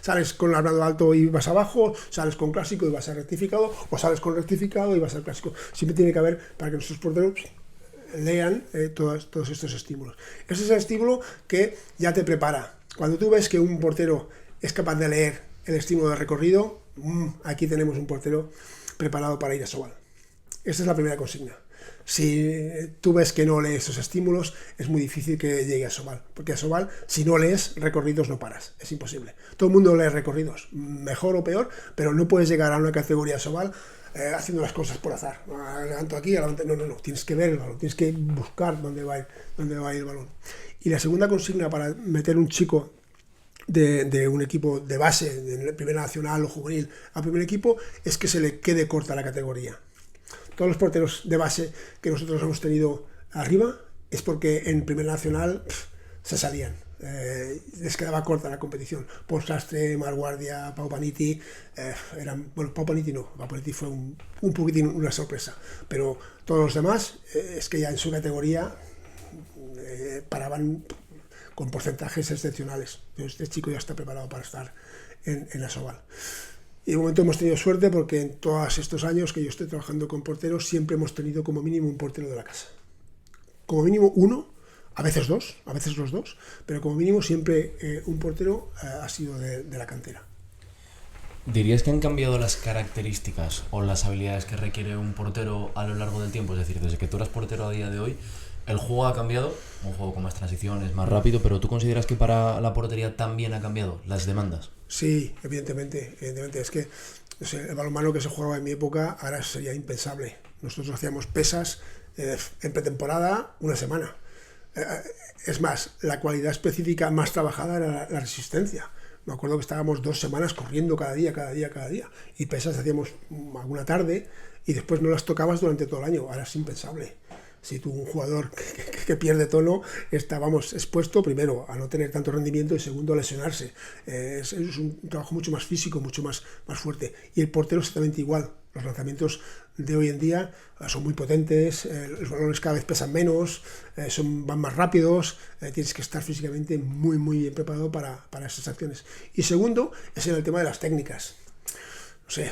Sales con el armado alto y vas abajo, sales con clásico y vas a rectificado, o sales con rectificado y vas al clásico. Siempre tiene que haber, para que nuestros porteros lean todos estos estímulos. Ese es el estímulo que ya te prepara. Cuando tú ves que un portero es capaz de leer el estímulo de recorrido, aquí tenemos un portero preparado para ir a Sobal. Esta es la primera consigna. Si tú ves que no lees esos estímulos, es muy difícil que llegue a Sobal, porque a Sobal, si no lees recorridos, no paras, es imposible. Todo el mundo lee recorridos, mejor o peor, pero no puedes llegar a una categoría Sobal haciendo las cosas por azar. Levanto aquí, no, tienes que ver el balón, tienes que buscar dónde va a ir el balón. Y la segunda consigna para meter un chico de un equipo de base, de Primera Nacional o juvenil, a primer equipo, es que se le quede corta la categoría. Todos los porteros de base que nosotros hemos tenido arriba es porque en Primera Nacional se salían, les quedaba corta la competición. Pol Sastre, Mar Guardia, Pau Paniti, Pau Paniti no, Pau Paniti fue un poquitín una sorpresa, pero todos los demás es que ya en su categoría paraban con porcentajes excepcionales. Este chico ya está preparado para estar en la Sobal. Y de momento hemos tenido suerte porque en todos estos años que yo estoy trabajando con porteros siempre hemos tenido como mínimo un portero de la casa. Como mínimo uno, a veces dos, a veces los dos, pero como mínimo siempre un portero ha sido de la cantera. ¿Dirías que han cambiado las características o las habilidades que requiere un portero a lo largo del tiempo? Es decir, desde que tú eras portero a día de hoy, el juego ha cambiado, un juego con más transiciones, más rápido, pero ¿tú consideras que para la portería también ha cambiado las demandas? Sí, evidentemente. Es que el balonmano que se jugaba en mi época ahora sería impensable. Nosotros hacíamos pesas en pretemporada una semana. Es más, la cualidad específica más trabajada era la resistencia. Me acuerdo que estábamos 2 semanas corriendo cada día. Y pesas hacíamos alguna tarde y después no las tocabas durante todo el año. Ahora es impensable. Si tú, un jugador que pierde tono está, vamos, expuesto primero a no tener tanto rendimiento y segundo a lesionarse. Es un trabajo mucho más físico, mucho más fuerte. Y el portero exactamente igual. Los lanzamientos de hoy en día son muy potentes, los balones cada vez pesan menos, van más rápidos, tienes que estar físicamente muy bien preparado para esas acciones. Y segundo, es en el tema de las técnicas. No sé,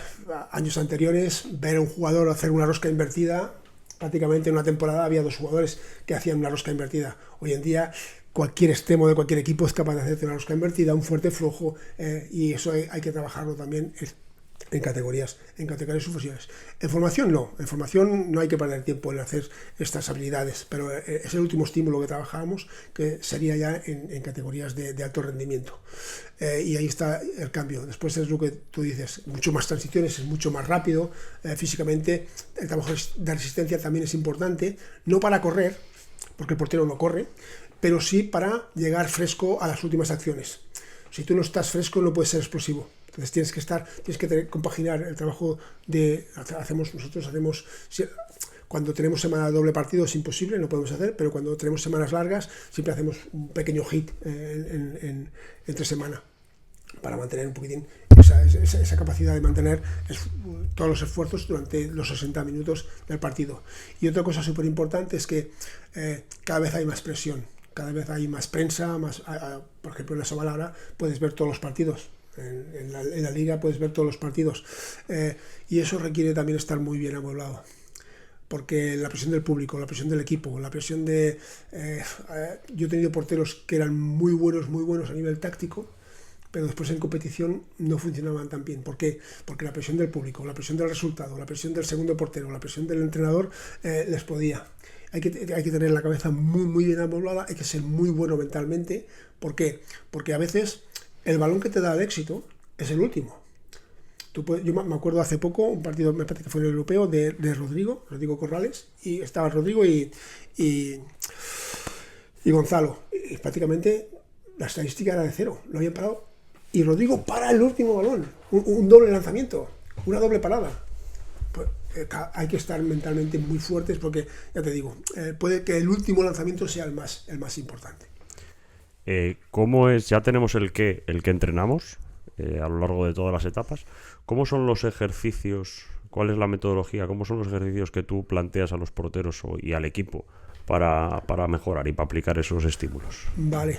años anteriores, ver a un jugador hacer una rosca invertida, prácticamente en una temporada había 2 jugadores que hacían una rosca invertida. Hoy en día cualquier extremo de cualquier equipo es capaz de hacer una rosca invertida, un fuerte flojo, y eso hay que trabajarlo también en categorías superiores. En formación no hay que perder tiempo en hacer estas habilidades, pero es el último estímulo que trabajábamos, que sería ya en categorías de alto rendimiento. Y ahí está el cambio. Después es lo que tú dices, mucho más transiciones, es mucho más rápido, físicamente el trabajo de resistencia también es importante, no para correr, porque el portero no corre, pero sí para llegar fresco a las últimas acciones. Si tú no estás fresco no puedes ser explosivo. Entonces tienes que compaginar el trabajo nosotros hacemos cuando tenemos semana de doble partido es imposible, no podemos hacer, pero cuando tenemos semanas largas siempre hacemos un pequeño hit entre semana para mantener un poquitín esa capacidad de mantener todos los esfuerzos durante los 60 minutos del partido. Y otra cosa súper importante es que cada vez hay más presión, cada vez hay más prensa, por ejemplo en la Sobal ahora puedes ver todos los partidos. En la liga puedes ver todos los partidos, y eso requiere también estar muy bien amueblado, porque la presión del público, la presión del equipo, la presión de yo he tenido porteros que eran muy buenos a nivel táctico, pero después en competición no funcionaban tan bien. ¿Por qué? Porque la presión del público, la presión del resultado, la presión del segundo portero, la presión del entrenador les podía. Hay que tener la cabeza muy bien amueblada, hay que ser muy bueno mentalmente. ¿Por qué? Porque a veces el balón que te da el éxito es el último. Yo me acuerdo hace poco, un partido, me parece que fue en el europeo, de Rodrigo Corrales, y estaba Rodrigo y Gonzalo. Y prácticamente la estadística era de 0, lo habían parado. Y Rodrigo para el último balón, un doble lanzamiento, una doble parada. Pues, hay que estar mentalmente muy fuertes porque, ya te digo, puede que el último lanzamiento sea el más importante. ¿Cómo es? Ya tenemos el que entrenamos a lo largo de todas las etapas. ¿Cómo son los ejercicios? ¿Cuál es la metodología? ¿Cómo son los ejercicios que tú planteas a los porteros y al equipo para mejorar y para aplicar esos estímulos? Vale.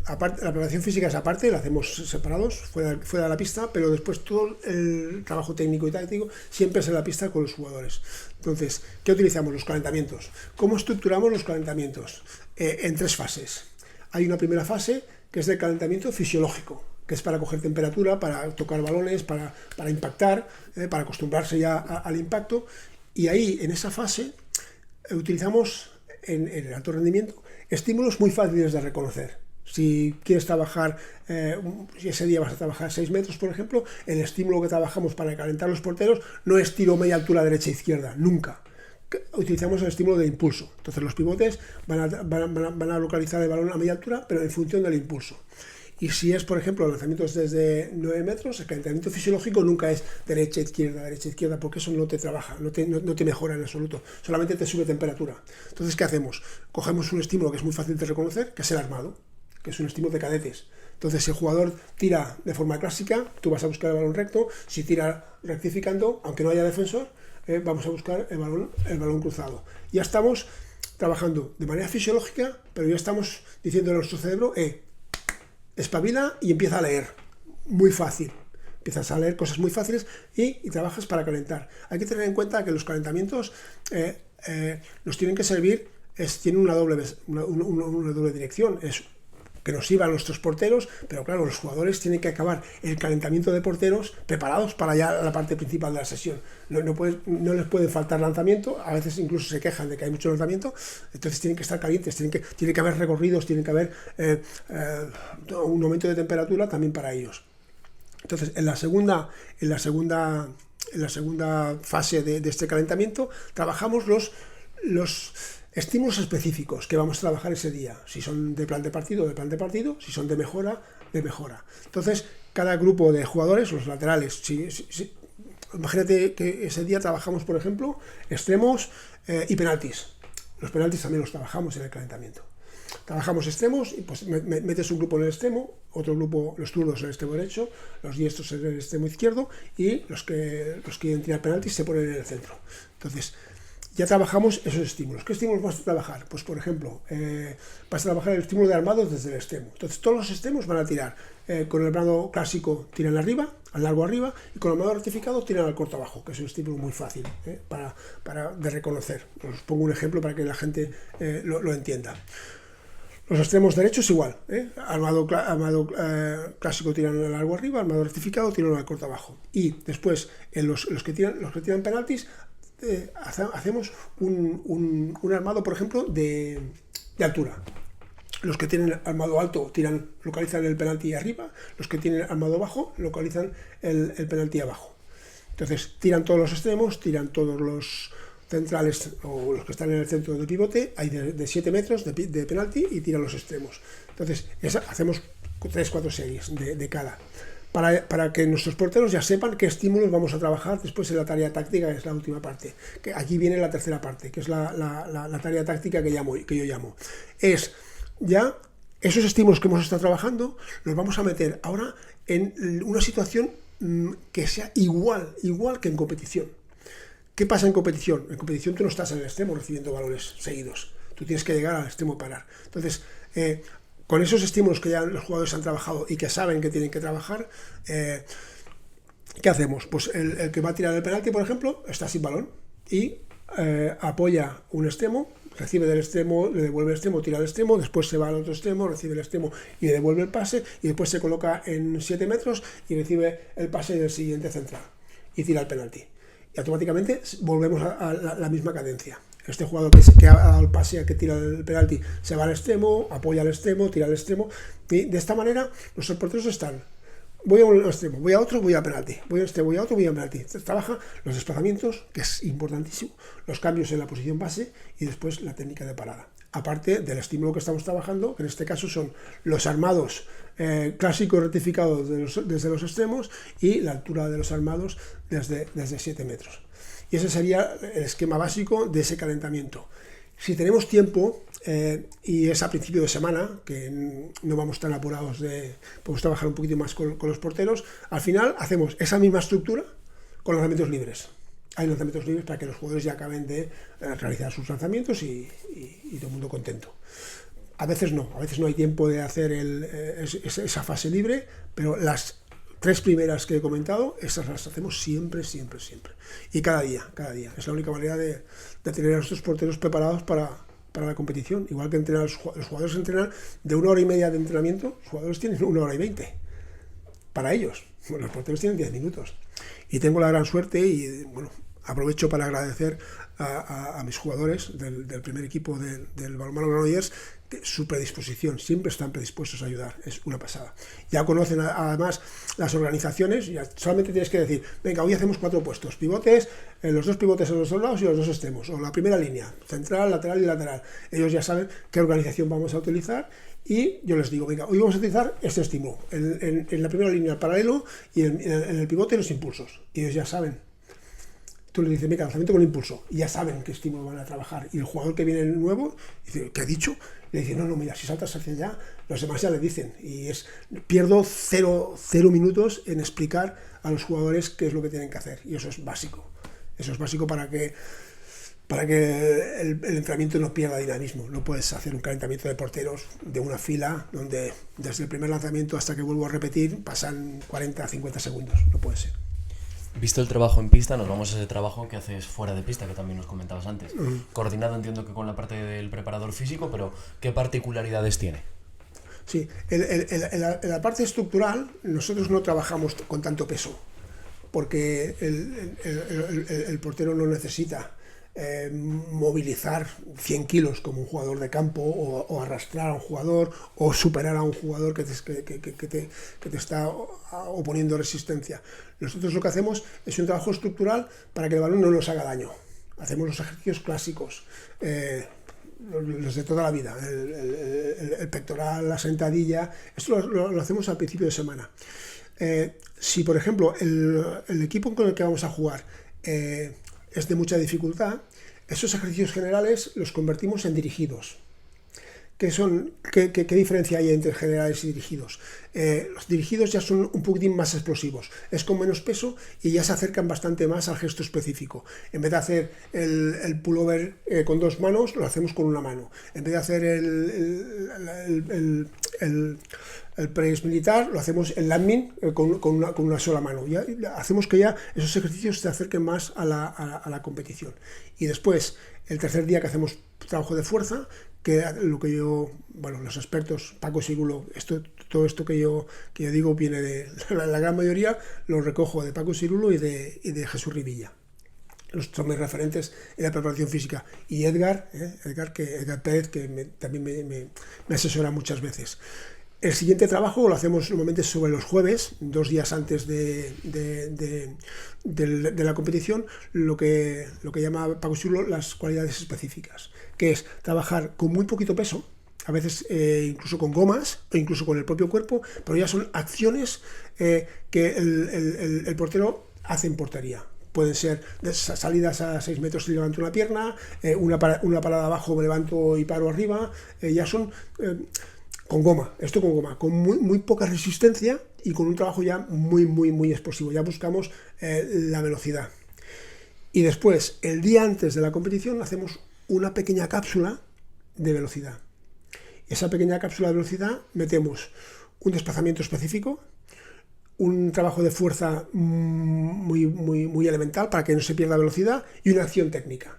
Aparte, la preparación física es aparte, la hacemos separados, fuera de la pista, pero después todo el trabajo técnico y táctico siempre es en la pista con los jugadores. Entonces, ¿qué utilizamos? Los calentamientos. ¿Cómo estructuramos los calentamientos? En 3 fases. Hay una primera fase que es de calentamiento fisiológico, que es para coger temperatura, para tocar balones, para impactar, para acostumbrarse ya al impacto. Y ahí, en esa fase, utilizamos en el alto rendimiento estímulos muy fáciles de reconocer. Si quieres trabajar, si ese día vas a trabajar 6 metros, por ejemplo, el estímulo que trabajamos para calentar los porteros no es tiro media altura derecha-izquierda, nunca. Utilizamos el estímulo de impulso. Entonces los pivotes van a localizar el balón a media altura, pero en función del impulso. Y si es, por ejemplo, lanzamientos desde 9 metros, el calentamiento fisiológico nunca es derecha-izquierda, porque eso no te trabaja, no te mejora en absoluto, solamente te sube temperatura. Entonces, ¿qué hacemos? Cogemos un estímulo que es muy fácil de reconocer, que es el armado, que es un estímulo de cadetes. Entonces, si el jugador tira de forma clásica, tú vas a buscar el balón recto. Si tira rectificando, aunque no haya defensor, vamos a buscar el balón cruzado. Ya estamos trabajando de manera fisiológica, pero ya estamos diciendo a nuestro cerebro, espabila y empieza a leer. Muy fácil. Empiezas a leer cosas muy fáciles y trabajas para calentar. Hay que tener en cuenta que los calentamientos nos tienen que servir, tienen una doble dirección. Es que nos sirvan nuestros porteros, pero claro, los jugadores tienen que acabar el calentamiento de porteros preparados para ya la parte principal de la sesión. No les puede faltar lanzamiento, a veces incluso se quejan de que hay mucho lanzamiento, entonces tienen que estar calientes, tiene que haber recorridos, tiene que haber un aumento de temperatura también para ellos. Entonces, en la segunda fase de este calentamiento trabajamos los estímulos específicos que vamos a trabajar ese día. Si son de plan de partido, si son de mejora. Entonces, cada grupo de jugadores, los laterales, imagínate que ese día trabajamos, por ejemplo, extremos y penaltis. Los penaltis también los trabajamos en el calentamiento. Trabajamos extremos y pues metes un grupo en el extremo, otro grupo, los zurdos en el extremo derecho, los diestros en el extremo izquierdo y los que quieren tirar penaltis se ponen en el centro. Entonces, ya trabajamos esos estímulos. ¿Qué estímulos vas a trabajar? Pues, por ejemplo, vas a trabajar el estímulo de armados desde el extremo. Entonces, todos los extremos van a tirar. Con el armado clásico tiran arriba, al largo arriba, y con el armado rectificado tiran al corto abajo, que es un estímulo muy fácil de reconocer. Os pongo un ejemplo para que la gente lo entienda. Los extremos derechos igual, armado clásico tiran al largo arriba, armado rectificado tiran al corto abajo. Y después, en los que tiran penaltis, hacemos un armado, por ejemplo, de altura. Los que tienen armado alto localizan el penalti arriba, los que tienen armado bajo localizan el penalti abajo. Entonces tiran todos los extremos, tiran todos los centrales o los que están en el centro del pivote, hay de 7 metros de penalti y tiran los extremos. Entonces hacemos 3-4 series de cada. Para que nuestros porteros ya sepan qué estímulos vamos a trabajar después en la tarea táctica, que es la última parte. Que aquí viene la tercera parte, que es la tarea táctica que yo llamo. Es ya esos estímulos que hemos estado trabajando, los vamos a meter ahora en una situación que sea igual que en competición. ¿Qué pasa en competición? En competición tú no estás en el extremo recibiendo balones seguidos. Tú tienes que llegar al extremo y parar. Entonces, con esos estímulos que ya los jugadores han trabajado y que saben que tienen que trabajar, ¿qué hacemos? Pues el que va a tirar el penalti, por ejemplo, está sin balón y apoya un extremo, recibe del extremo, le devuelve el extremo, tira al extremo, después se va al otro extremo, recibe el extremo y le devuelve el pase y después se coloca en 7 metros y recibe el pase del siguiente central y tira el penalti. Y automáticamente volvemos a la misma cadencia. Este jugador que ha dado el pase a que tira el penalti se va al extremo, apoya al extremo, tira al extremo y de esta manera los porteros están: voy a un extremo, voy a otro, voy a penalti, voy a este, voy a otro, voy a penalti. Entonces, trabaja los desplazamientos, que es importantísimo, los cambios en la posición base y después la técnica de parada. Aparte del estímulo que estamos trabajando, que en este caso son los armados clásicos rectificados desde los extremos y la altura de los armados desde 7 metros. Y ese sería el esquema básico de ese calentamiento. Si tenemos tiempo, y es a principio de semana, que no vamos tan apurados, podemos trabajar un poquito más con los porteros, al final hacemos esa misma estructura con lanzamientos libres. Hay lanzamientos libres para que los jugadores ya acaben de realizar sus lanzamientos y todo el mundo contento. A veces no hay tiempo de hacer esa fase libre, pero las 3 primeras que he comentado, esas las hacemos siempre. Y cada día. Es la única manera de tener a nuestros porteros preparados para la competición. Igual que los jugadores entrenan de 1 hora y media de entrenamiento, los jugadores tienen 1 hora y 20. Para ellos, los porteros tienen 10 minutos. Y tengo la gran suerte y aprovecho para agradecer a mis jugadores del primer equipo del balonmano Granollers su predisposición, siempre están predispuestos a ayudar, es una pasada. Ya conocen además las organizaciones, ya solamente tienes que decir: venga, hoy hacemos 4 puestos, pivotes, los 2 pivotes en los 2 lados y los 2 extremos, o la primera línea, central, lateral y lateral. Ellos ya saben qué organización vamos a utilizar y yo les digo: venga, hoy vamos a utilizar este estímulo, en la primera línea el paralelo y en el pivote los impulsos. Y ellos ya saben. Tú le dices: venga, lanzamiento con impulso, y ya saben qué estímulo van a trabajar. Y el jugador que viene nuevo dice: ¿qué ha dicho? Le dice: no, mira, si saltas hacia allá, los demás ya le dicen. Y pierdo 0 minutos en explicar a los jugadores qué es lo que tienen que hacer. Y eso es básico. Eso es básico para que el entrenamiento no pierda dinamismo. No puedes hacer un calentamiento de porteros de una fila donde desde el primer lanzamiento hasta que vuelvo a repetir pasan 40-50 segundos. No puede ser. Visto el trabajo en pista, nos vamos a ese trabajo que haces fuera de pista, que también nos comentabas antes. Coordinado, entiendo que con la parte del preparador físico, pero ¿qué particularidades tiene? Sí, en la parte estructural nosotros no trabajamos con tanto peso, porque el portero no necesita movilizar 100 kilos como un jugador de campo o arrastrar a un jugador o superar a un jugador que te está oponiendo resistencia. Nosotros lo que hacemos es un trabajo estructural para que el balón no nos haga daño. Hacemos los ejercicios clásicos, los de toda la vida, el pectoral, la sentadilla. Esto lo hacemos al principio de semana. Si por ejemplo el equipo con el que vamos a jugar es de mucha dificultad, Esos ejercicios generales los convertimos en dirigidos. ¿Qué diferencia hay entre generales y dirigidos? Los dirigidos ya son un poquitín más explosivos, es con menos peso y ya se acercan bastante más al gesto específico. En vez de hacer el pullover con 2 manos, lo hacemos con una mano. En vez de hacer el press militar, lo hacemos el landing con una sola mano. Ya hacemos que ya esos ejercicios se acerquen más a la competición. Y después, el tercer día que hacemos trabajo de fuerza, que lo que los expertos, Paco Sirulo, todo esto que yo digo viene de la gran mayoría, lo recojo de Paco Sirulo y de Jesús Rivilla. Son mis referentes en la preparación física. Y Edgar Pérez, que también me asesora muchas veces. El siguiente trabajo lo hacemos normalmente sobre los jueves, 2 días antes de la competición, lo que llama Paco Sirulo las cualidades específicas, que es trabajar con muy poquito peso, a veces incluso con gomas o incluso con el propio cuerpo, pero ya son acciones que el portero hace en portería. Pueden ser salidas a 6 metros y levanto una pierna, una parada abajo, me levanto y paro arriba, ya son... con goma, con muy poca resistencia y con un trabajo ya muy explosivo. Ya buscamos la velocidad. Y después, el día antes de la competición, hacemos una pequeña cápsula de velocidad. Esa pequeña cápsula de velocidad metemos un desplazamiento específico, un trabajo de fuerza muy elemental para que no se pierda velocidad y una acción técnica.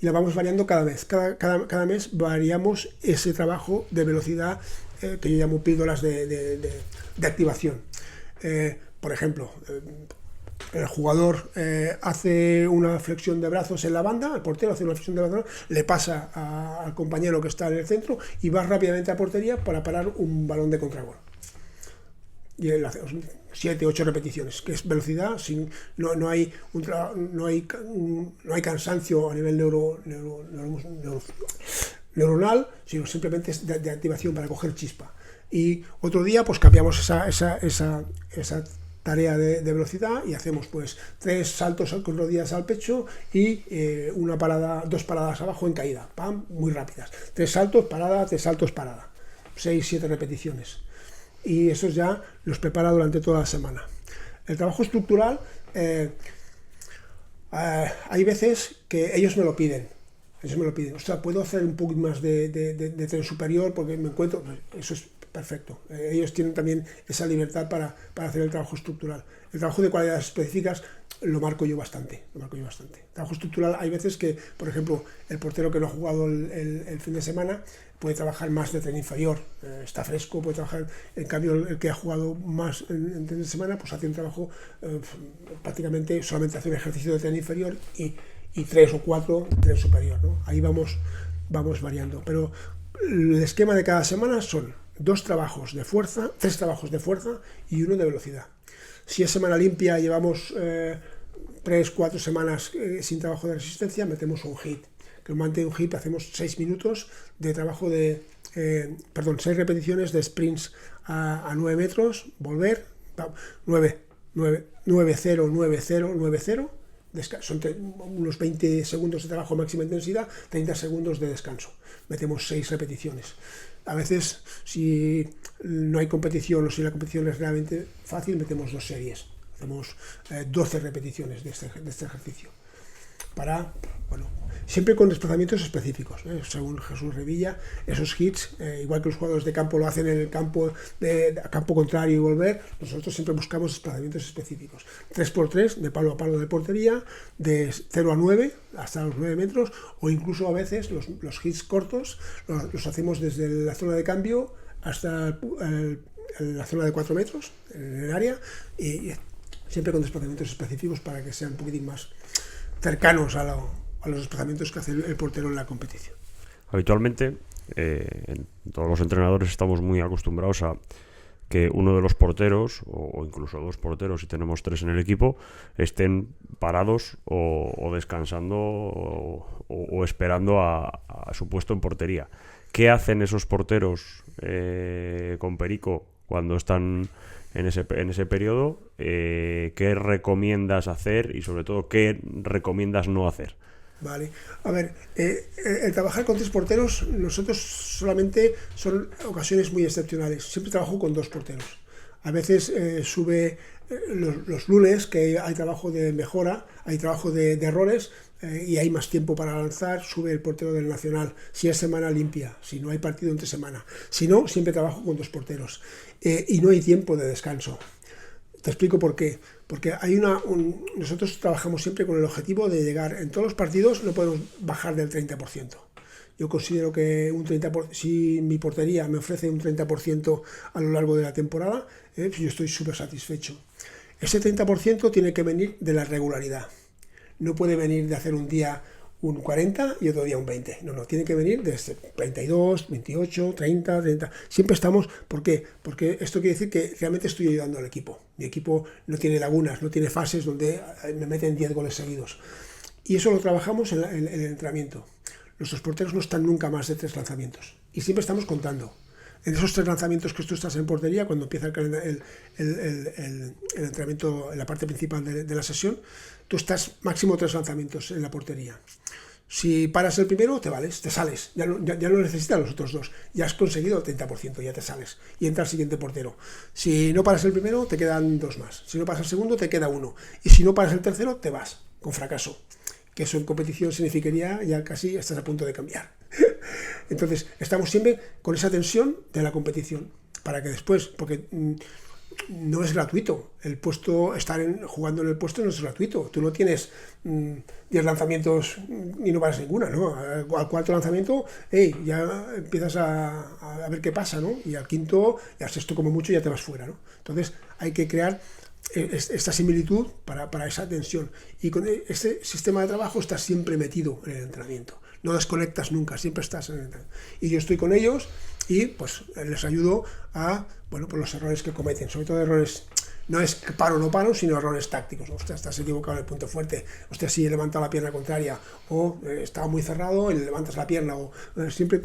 Y la vamos variando cada vez. Cada mes variamos ese trabajo de velocidad que yo llamo píldoras de activación. Por ejemplo, el jugador hace una flexión de brazos en la banda, el portero hace una flexión de brazos, le pasa al compañero que está en el centro y va rápidamente a portería para parar un balón de contragol. Y él hace 7, 8 repeticiones, que es velocidad, no hay cansancio a nivel neuronal, sino simplemente es de activación para coger chispa. Y otro día pues cambiamos esa tarea de velocidad y hacemos pues 3 saltos con rodillas al pecho y 2 paradas abajo en caída, ¡pam!, muy rápidas. 3 saltos, parada, 3 saltos, parada. 6, 7 repeticiones. Y esos ya los prepara durante toda la semana. El trabajo estructural, hay veces que ellos me lo piden. O sea, puedo hacer un poco más de tren superior porque me encuentro... Eso es perfecto. Ellos tienen también esa libertad para hacer el trabajo estructural. El trabajo de cualidades específicas lo marco yo bastante. El trabajo estructural, hay veces que, por ejemplo, el portero que no ha jugado el fin de semana puede trabajar más de tren inferior, está fresco, puede trabajar. En cambio, el que ha jugado más en tren de semana, pues hace un trabajo prácticamente solamente hace un ejercicio de tren inferior y 3 o 4 tren superior, ¿no? Ahí vamos variando. Pero el esquema de cada semana son 3 trabajos de fuerza y 1 de velocidad. Si es semana limpia, llevamos 3, 4 semanas sin trabajo de resistencia, metemos un HIIT. Que normalmente un HIIT hacemos 6 minutos de trabajo 6 repeticiones de sprints a 9 metros, volver, 9, 0, 9, 0, 9, 0, son unos 20 segundos de trabajo máxima intensidad, 30 segundos de descanso. Metemos 6 repeticiones. A veces, si no hay competición o si la competición es realmente fácil, metemos 2 series. Hacemos 12 repeticiones de este ejercicio. Siempre con desplazamientos específicos, según Jesús Revilla, esos hits, igual que los jugadores de campo lo hacen en el campo contrario y volver, nosotros siempre buscamos desplazamientos específicos. 3x3, de palo a palo de portería, de 0 a 9, hasta los 9 metros, o incluso a veces los hits cortos los hacemos desde la zona de cambio hasta la zona de 4 metros, en el área, y siempre con desplazamientos específicos para que sean un poquitín más cercanos a los desplazamientos que hace el portero en la competición. Habitualmente, todos los entrenadores estamos muy acostumbrados a que uno de los porteros, o incluso 2 porteros, si tenemos 3 en el equipo, estén parados o descansando o esperando a su puesto en portería. ¿Qué hacen esos porteros con Perico cuando están en ese periodo? ¿Qué recomiendas hacer y sobre todo qué recomiendas no hacer? Vale. A ver, el trabajar con 3 porteros, nosotros solamente son ocasiones muy excepcionales. Siempre trabajo con 2 porteros. A veces sube los lunes, que hay trabajo de mejora, hay trabajo de errores, y hay más tiempo para lanzar, sube el portero del Nacional. Si es semana limpia, si no hay partido entre semana. Si no, siempre trabajo con 2 porteros. Y no hay tiempo de descanso. Te explico por qué. Porque hay nosotros trabajamos siempre con el objetivo de llegar, en todos los partidos no podemos bajar del 30%. Yo considero que si mi portería me ofrece un 30% a lo largo de la temporada, pues yo estoy súper satisfecho. Ese 30% tiene que venir de la regularidad. No puede venir de hacer un día un 40 y otro día un 20. No, tiene que venir desde 32, 28, 30. Siempre estamos, ¿por qué? Porque esto quiere decir que realmente estoy ayudando al equipo. Mi equipo no tiene lagunas, no tiene fases donde me meten 10 goles seguidos. Y eso lo trabajamos en el entrenamiento. Nuestros porteros no están nunca más de 3 lanzamientos. Y siempre estamos contando. En esos 3 lanzamientos que tú estás en portería, cuando empieza el entrenamiento, en la parte principal de la sesión, tú estás máximo 3 lanzamientos en la portería. Si paras el primero, te vales, te sales. Ya no necesitas los otros 2. Ya has conseguido el 30%, ya te sales. Y entra el siguiente portero. Si no paras el primero, te quedan 2 más. Si no paras el segundo, te queda 1. Y si no paras el tercero, te vas, con fracaso. Que eso en competición significaría ya casi estás a punto de cambiar. Entonces, estamos siempre con esa tensión de la competición, para que después, porque no es gratuito, jugando en el puesto no es gratuito, tú no tienes 10 lanzamientos y no paras ninguna, ¿no? Al 4º lanzamiento, ya empiezas a ver qué pasa, ¿no? Y al 5º, y al 6º como mucho ya te vas fuera, ¿no? Entonces, hay que crear esta similitud para esa tensión, y con este sistema de trabajo estás siempre metido en el entrenamiento, no desconectas nunca, siempre estás en el entrenamiento. Y yo estoy con ellos y pues les ayudo a, por los errores que cometen, sobre todo errores, no es que paro o no paro, sino errores tácticos. Hostia, estás equivocado en el punto fuerte, hostia, si he levantado la pierna contraria, o estaba muy cerrado y le levantas la pierna, o siempre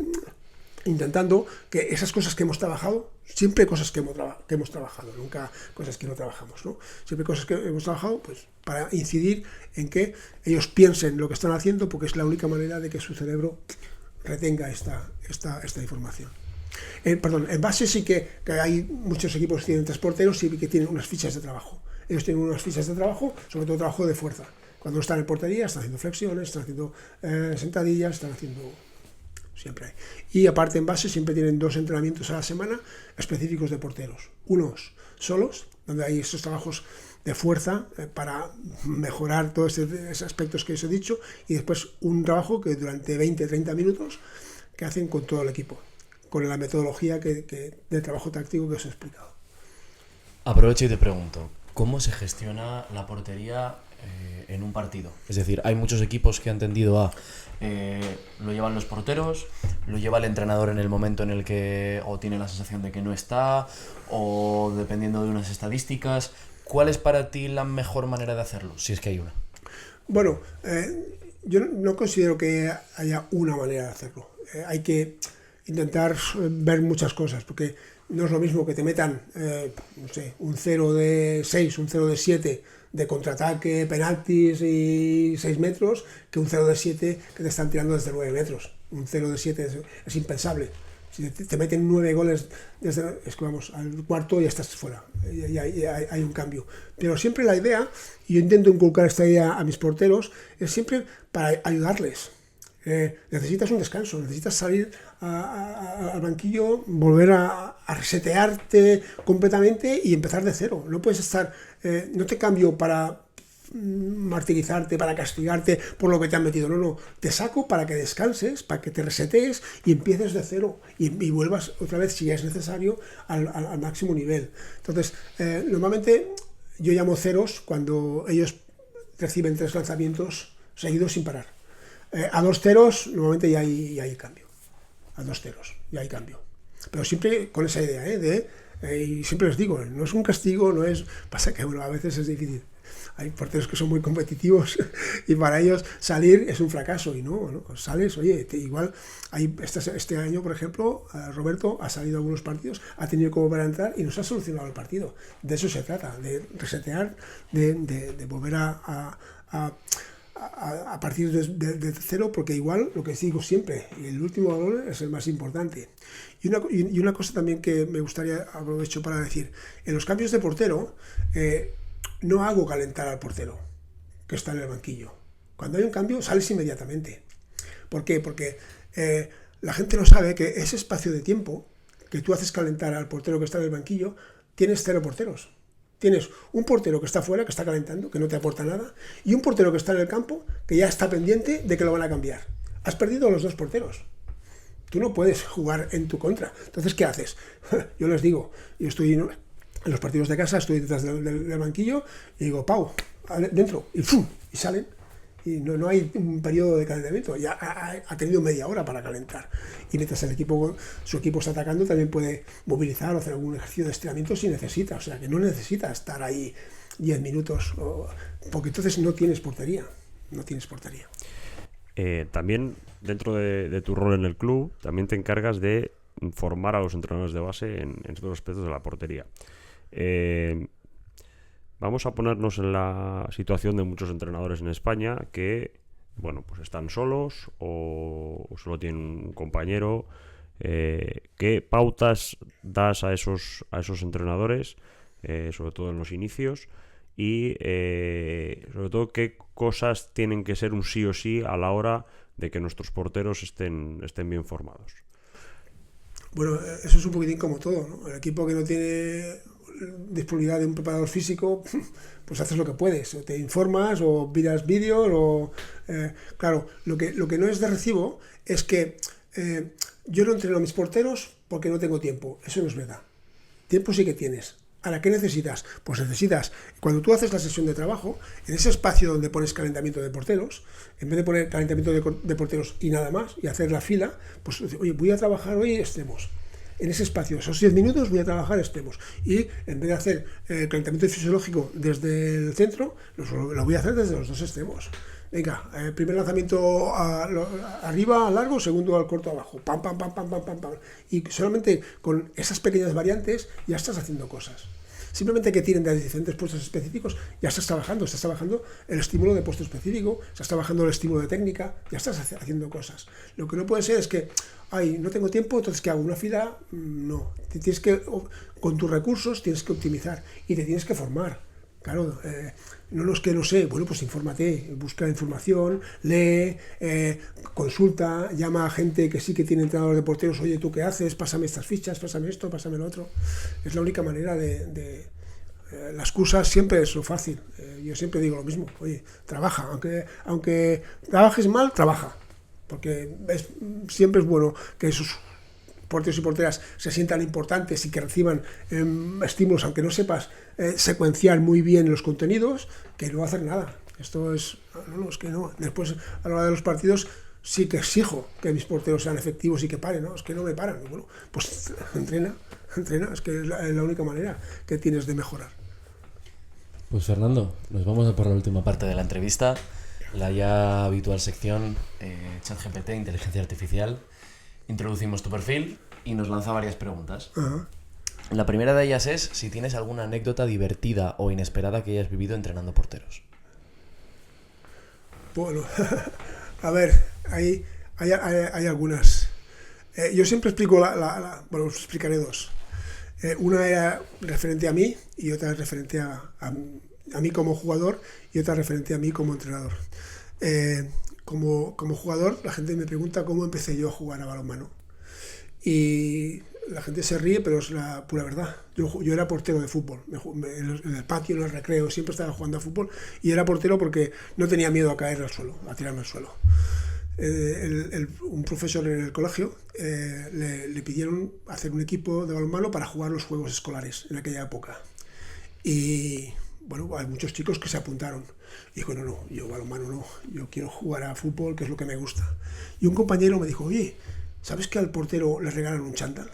intentando que esas cosas que hemos trabajado, siempre cosas que hemos trabajado, nunca cosas que no trabajamos, ¿no? Siempre cosas que hemos trabajado, pues para incidir en que ellos piensen lo que están haciendo, porque es la única manera de que su cerebro retenga esta información. En base sí que hay muchos equipos que tienen 3 porteros y que tienen unas fichas de trabajo. Ellos tienen unas fichas de trabajo, sobre todo trabajo de fuerza. Cuando no están en portería, están haciendo flexiones, están haciendo sentadillas, están haciendo... Siempre hay. Y aparte en base siempre tienen 2 entrenamientos a la semana específicos de porteros. Unos solos, donde hay estos trabajos de fuerza para mejorar todos esos aspectos que os he dicho, y después un trabajo que durante 20-30 minutos que hacen con todo el equipo, con la metodología de trabajo táctico que os he explicado. Aprovecho y te pregunto, ¿cómo se gestiona la portería en un partido? Es decir, hay muchos equipos que han tendido a lo llevan los porteros, lo lleva el entrenador en el momento en el que o tiene la sensación de que no está, o dependiendo de unas estadísticas. ¿Cuál es para ti la mejor manera de hacerlo, si es que hay una? Bueno, yo no considero que haya una manera de hacerlo. Hay que intentar ver muchas cosas, porque no es lo mismo que te metan un 0 de 6, un 0 de 7 de contraataque, penaltis y 6 metros, que un 0 de 7 que te están tirando desde 9 metros. Un 0 de 7 es impensable. Si te meten 9 goles, es que vamos, al 4º ya estás fuera, y hay un cambio. Pero siempre la idea, y yo intento inculcar esta idea a mis porteros, es siempre para ayudarles. Necesitas un descanso, necesitas salir al banquillo, volver a resetearte completamente y empezar de cero. No puedes estar, no te cambio para martirizarte, para castigarte por lo que te han metido, no, te saco para que descanses, para que te resetees y empieces de cero y vuelvas otra vez, si ya es necesario, al máximo nivel. Entonces, normalmente yo llamo ceros cuando ellos reciben 3 lanzamientos seguidos sin parar. A 2 ceros normalmente ya hay cambio. A 2 ceros ya hay cambio. Pero siempre con esa idea, y siempre les digo, no es un castigo, no es... Pasa que a veces es difícil. Hay porteros que son muy competitivos y para ellos salir es un fracaso. Y no, sales, oye, igual hay este año, por ejemplo, Roberto ha salido a algunos partidos, ha tenido como para entrar y nos ha solucionado el partido. De eso se trata, de resetear, de volver a a partir de cero, porque igual lo que digo siempre, el último balón es el más importante. Y una cosa también que me gustaría, aprovecho para decir, en los cambios de portero no hago calentar al portero que está en el banquillo. Cuando hay un cambio sales inmediatamente. ¿Por qué? Porque la gente no sabe que ese espacio de tiempo que tú haces calentar al portero que está en el banquillo, tienes 0 porteros. Tienes un portero que está fuera, que está calentando, que no te aporta nada, y un portero que está en el campo, que ya está pendiente de que lo van a cambiar. Has perdido a los 2 porteros. Tú no puedes jugar en tu contra. Entonces, ¿qué haces? Yo les digo, yo estoy en los partidos de casa, estoy detrás del banquillo, y digo, Pau, dentro, y ¡fum! Y salen. Y no hay un periodo de calentamiento, ya ha tenido media hora para calentar. Y mientras su equipo está atacando, también puede movilizar o hacer algún ejercicio de estiramiento si necesita. O sea, que no necesita estar ahí 10 minutos, porque entonces no tienes portería. No tienes portería. También, dentro de tu rol en el club, también te encargas de formar a los entrenadores de base en todos los aspectos de la portería. Vamos a ponernos en la situación de muchos entrenadores en España que, bueno, pues están solos o solo tienen un compañero. ¿Qué pautas das a esos entrenadores, sobre todo en los inicios? Y sobre todo, ¿qué cosas tienen que ser un sí o sí a la hora de que nuestros porteros estén bien formados? Bueno, eso es un poquitín como todo, ¿no? El equipo que no tiene disponibilidad de un preparador físico, pues haces lo que puedes, o te informas o miras vídeos claro, lo que no es de recibo es que yo no entreno a mis porteros porque no tengo tiempo. Eso no es verdad. Tiempo sí que tienes. Ahora, ¿qué necesitas? Pues necesitas, cuando tú haces la sesión de trabajo, en ese espacio donde pones calentamiento de porteros, en vez de poner calentamiento de porteros y nada más, y hacer la fila, pues oye, voy a trabajar hoy extremos. En ese espacio, esos 10 minutos, voy a trabajar extremos. Y en vez de hacer el calentamiento fisiológico desde el centro, lo voy a hacer desde los 2 extremos. Venga, primer lanzamiento arriba al largo, segundo al corto abajo. Pam, pam, pam, pam, pam, pam, pam. Y solamente con esas pequeñas variantes ya estás haciendo cosas. Simplemente que tiren de diferentes puestos específicos, ya estás trabajando el estímulo de puesto específico, estás trabajando el estímulo de técnica, ya estás haciendo cosas. Lo que no puede ser es que, no tengo tiempo, entonces ¿qué hago? ¿Una fila? No. Tienes que, con tus recursos tienes que optimizar y te tienes que formar. Claro, no es que no sé, bueno, pues infórmate, busca información, lee, consulta, llama a gente que sí que tiene entrenadores de porteros, oye, ¿tú qué haces? Pásame estas fichas, pásame esto, pásame lo otro. Es la única manera la excusa siempre es lo fácil. Yo siempre digo lo mismo, oye, trabaja, aunque trabajes mal, trabaja, porque siempre es bueno que esos porteros y porteras se sientan importantes y que reciban estímulos, aunque no sepas secuenciar muy bien los contenidos, que no hacer nada. Esto es que no. Después, a la hora de los partidos, sí que exijo que mis porteros sean efectivos y que paren, ¿no? Es que no me paran. Bueno, pues entrena, es que es la única manera que tienes de mejorar. Pues Fernando, nos vamos a por la última parte de la entrevista, la ya habitual sección ChatGPT, inteligencia artificial. Introducimos tu perfil y nos lanza varias preguntas. Uh-huh. La primera de ellas es si tienes alguna anécdota divertida o inesperada que hayas vivido entrenando porteros. Bueno, a ver, hay algunas. Yo siempre explico bueno, os explicaré 2. Una era referente a mí y otra referente a mí como jugador y otra referente a mí como entrenador. Como jugador, la gente me pregunta cómo empecé yo a jugar a balonmano. Y la gente se ríe, pero es la pura verdad. Yo era portero de fútbol. En el patio, en el recreo, siempre estaba jugando a fútbol. Y era portero porque no tenía miedo a caer al suelo, a tirarme al suelo. Un profesor en el colegio le pidieron hacer un equipo de balonmano para jugar los juegos escolares en aquella época. Y bueno, hay muchos chicos que se apuntaron. Y dijo, no, yo balonmano no, yo quiero jugar a fútbol, que es lo que me gusta. Y un compañero me dijo, oye, ¿sabes que al portero le regalan un chándal?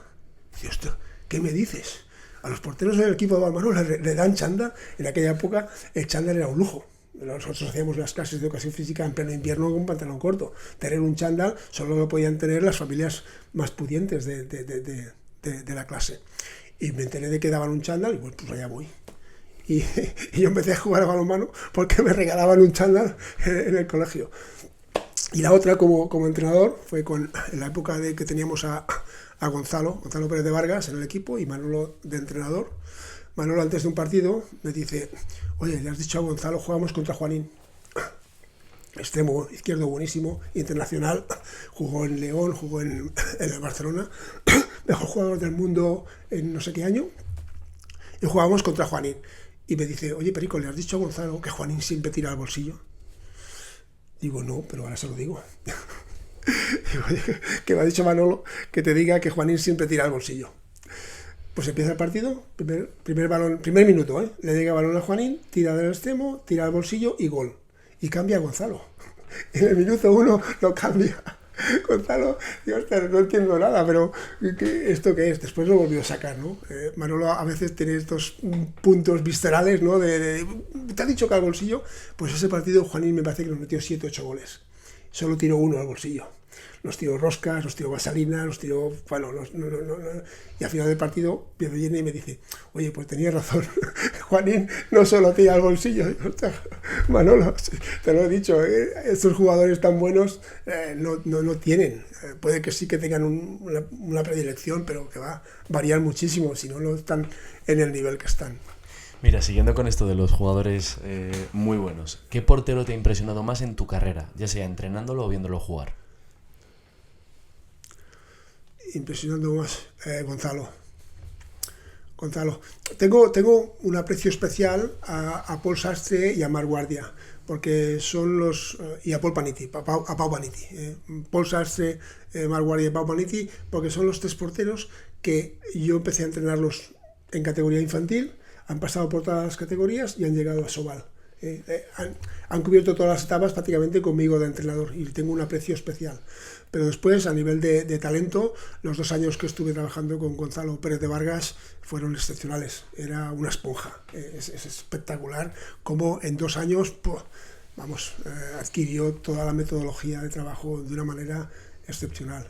Y yo, hostia, ¿qué me dices? A los porteros del equipo de balonmano le dan chándal. En aquella época el chándal era un lujo. Nosotros hacíamos las clases de educación física en pleno invierno con pantalón corto. Tener un chándal solo lo podían tener las familias más pudientes de la clase. Y me enteré de que daban un chándal y pues allá voy. y yo empecé a jugar a balonmano porque me regalaban un chándal en el colegio. Y la otra como entrenador fue en la época de que teníamos a Gonzalo Pérez de Vargas en el equipo y Manolo de entrenador. Manolo antes de un partido me dice, oye, le has dicho a Gonzalo, jugamos contra Juanín. Extremo izquierdo buenísimo, internacional, jugó en León, jugó en el Barcelona, mejor jugador del mundo en no sé qué año, y jugábamos contra Juanín. Y me dice, oye, Perico, ¿le has dicho a Gonzalo que Juanín siempre tira al bolsillo? Digo, no, pero ahora se lo digo. Digo, que me ha dicho Manolo que te diga que Juanín siempre tira al bolsillo. Pues empieza el partido, primer minuto, le llega el balón a Juanín, tira del extremo, tira al bolsillo y gol. Y cambia a Gonzalo. En el minuto 1 lo cambia. Gonzalo, digo, no entiendo nada, pero ¿esto qué es? Después lo volvió a sacar, ¿no? Manolo a veces tiene estos puntos viscerales, ¿no? ¿Te ha dicho que al bolsillo? Pues ese partido Juanín me parece que nos metió 7 o 8 goles. Solo tiró 1 al bolsillo. Nos tiró roscas, nos tiró vaselina, nos tiró... Bueno, no. Y al final del partido viene y me dice, oye, pues tenías razón, Juanín no solo tira al bolsillo. Manolo, te lo he dicho, estos jugadores tan buenos no tienen. Puede que sí que tengan una predilección, pero que varían muchísimo, si no están en el nivel que están. Mira, siguiendo con esto de los jugadores muy buenos, ¿qué portero te ha impresionado más en tu carrera, ya sea entrenándolo o viéndolo jugar? Impresionando más, Gonzalo. Tengo un aprecio especial a Paul Sastre y a Marc Guardia, porque son y a Pau Paniti. Paul Sastre, Marc Guardia y Pau Paniti, porque son los 3 porteros que yo empecé a entrenarlos en categoría infantil, han pasado por todas las categorías y han llegado a Sobal. Han cubierto todas las etapas prácticamente conmigo de entrenador y tengo un aprecio especial. Pero después, a nivel de talento, los 2 años que estuve trabajando con Gonzalo Pérez de Vargas fueron excepcionales. Era una esponja. Es espectacular cómo en 2 años adquirió toda la metodología de trabajo de una manera excepcional.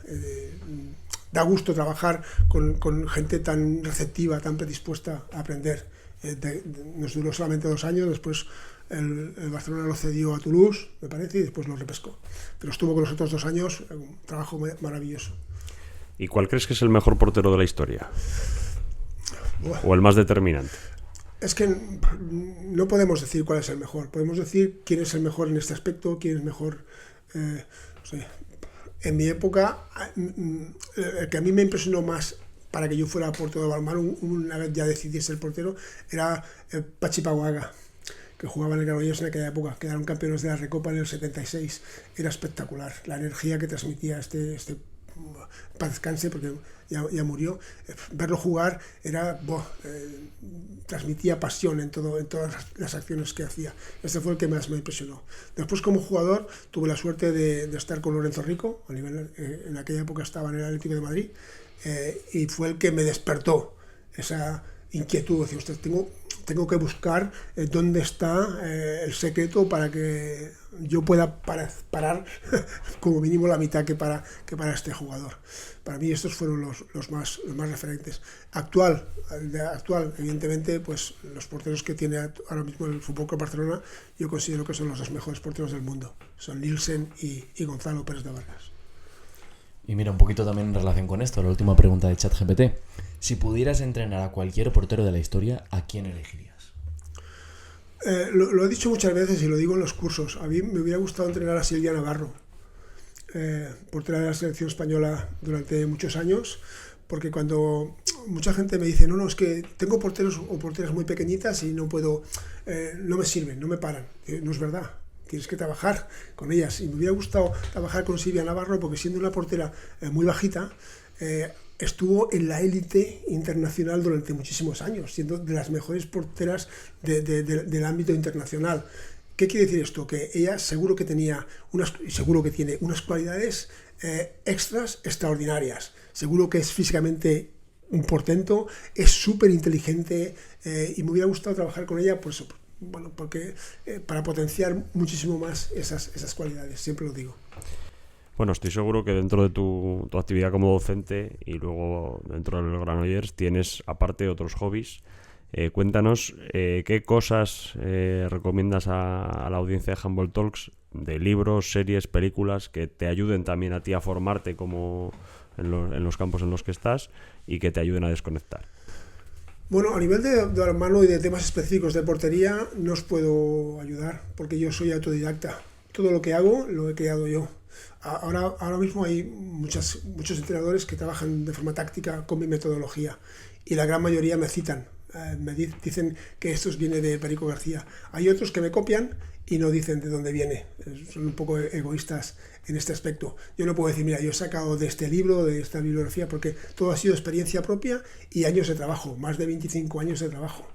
Da gusto trabajar con gente tan receptiva, tan predispuesta a aprender. Nos duró solamente 2 años, después el Barcelona lo cedió a Toulouse, me parece, y después lo repescó. Pero estuvo con nosotros 2 años, un trabajo maravilloso. ¿Y cuál crees que es el mejor portero de la historia? ¿O el más determinante? Es que no podemos decir cuál es el mejor. Podemos decir quién es el mejor en este aspecto, quién es mejor... no sé. En mi época, el que a mí me impresionó más para que yo fuera portero de balonmano, una vez ya decidí ser portero, era Pachi Pauaga, que jugaba en el Granollers en aquella época. Quedaron campeones de la Recopa en el 76. Era espectacular la energía que transmitía para descanse, porque ya murió. Verlo jugar era transmitía pasión en todas las acciones que hacía. Ese fue el que más me impresionó. Después, como jugador, tuve la suerte de estar con Lorenzo Rico, en aquella época estaba en el Atlético de Madrid, y fue el que me despertó esa inquietud. Decir, usted, tengo que buscar dónde está el secreto para que yo pueda parar como mínimo la mitad que para este jugador. Para mí estos fueron los más referentes. Actual, evidentemente, pues los porteros que tiene ahora mismo el Fútbol Club Barcelona, yo considero que son los 2 mejores porteros del mundo. Son Nielsen y Gonzalo Pérez de Vargas. Y mira, un poquito también en relación con esto, la última pregunta de ChatGPT. Si pudieras entrenar a cualquier portero de la historia, ¿a quién elegirías? Lo he dicho muchas veces y lo digo en los cursos. A mí me hubiera gustado entrenar a Silvia Navarro, portera de la selección española durante muchos años, porque cuando mucha gente me dice, no, es que tengo porteros o porteras muy pequeñitas y no puedo, no me sirven, no me paran. No es verdad. Tienes que trabajar con ellas. Y me hubiera gustado trabajar con Silvia Navarro porque, siendo una portera muy bajita, estuvo en la élite internacional durante muchísimos años, siendo de las mejores porteras del ámbito internacional. ¿Qué quiere decir esto? Que ella seguro que tiene unas cualidades extras extraordinarias. Seguro que es físicamente un portento, es súper inteligente, y me hubiera gustado trabajar con ella por eso. Bueno, porque para potenciar muchísimo más esas cualidades, siempre lo digo. Bueno, estoy seguro que dentro de tu actividad como docente y luego dentro del Granollers tienes aparte otros hobbies. Cuéntanos qué cosas recomiendas a la audiencia de Handball Talks, de libros, series, películas, que te ayuden también a ti a formarte como en los campos en los que estás y que te ayuden a desconectar. Bueno, a nivel de balonmano y de temas específicos de portería no os puedo ayudar porque yo soy autodidacta. Todo lo que hago lo he creado yo. Ahora mismo hay muchos entrenadores que trabajan de forma táctica con mi metodología y la gran mayoría me citan. Me dicen que esto viene de Perico García. Hay otros que me copian y no dicen de dónde viene. Son un poco egoístas en este aspecto. Yo no puedo decir, mira, yo he sacado de este libro, de esta bibliografía, porque todo ha sido experiencia propia y años de trabajo, más de 25 años de trabajo.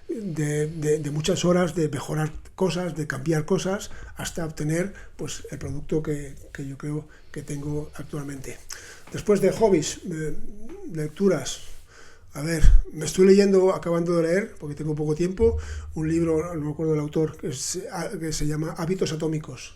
De muchas horas de mejorar cosas, de cambiar cosas, hasta obtener pues, el producto que yo creo que tengo actualmente. Después de hobbies, lecturas. A ver, me estoy acabando de leer, porque tengo poco tiempo, un libro, no me acuerdo del autor, que se llama Hábitos Atómicos.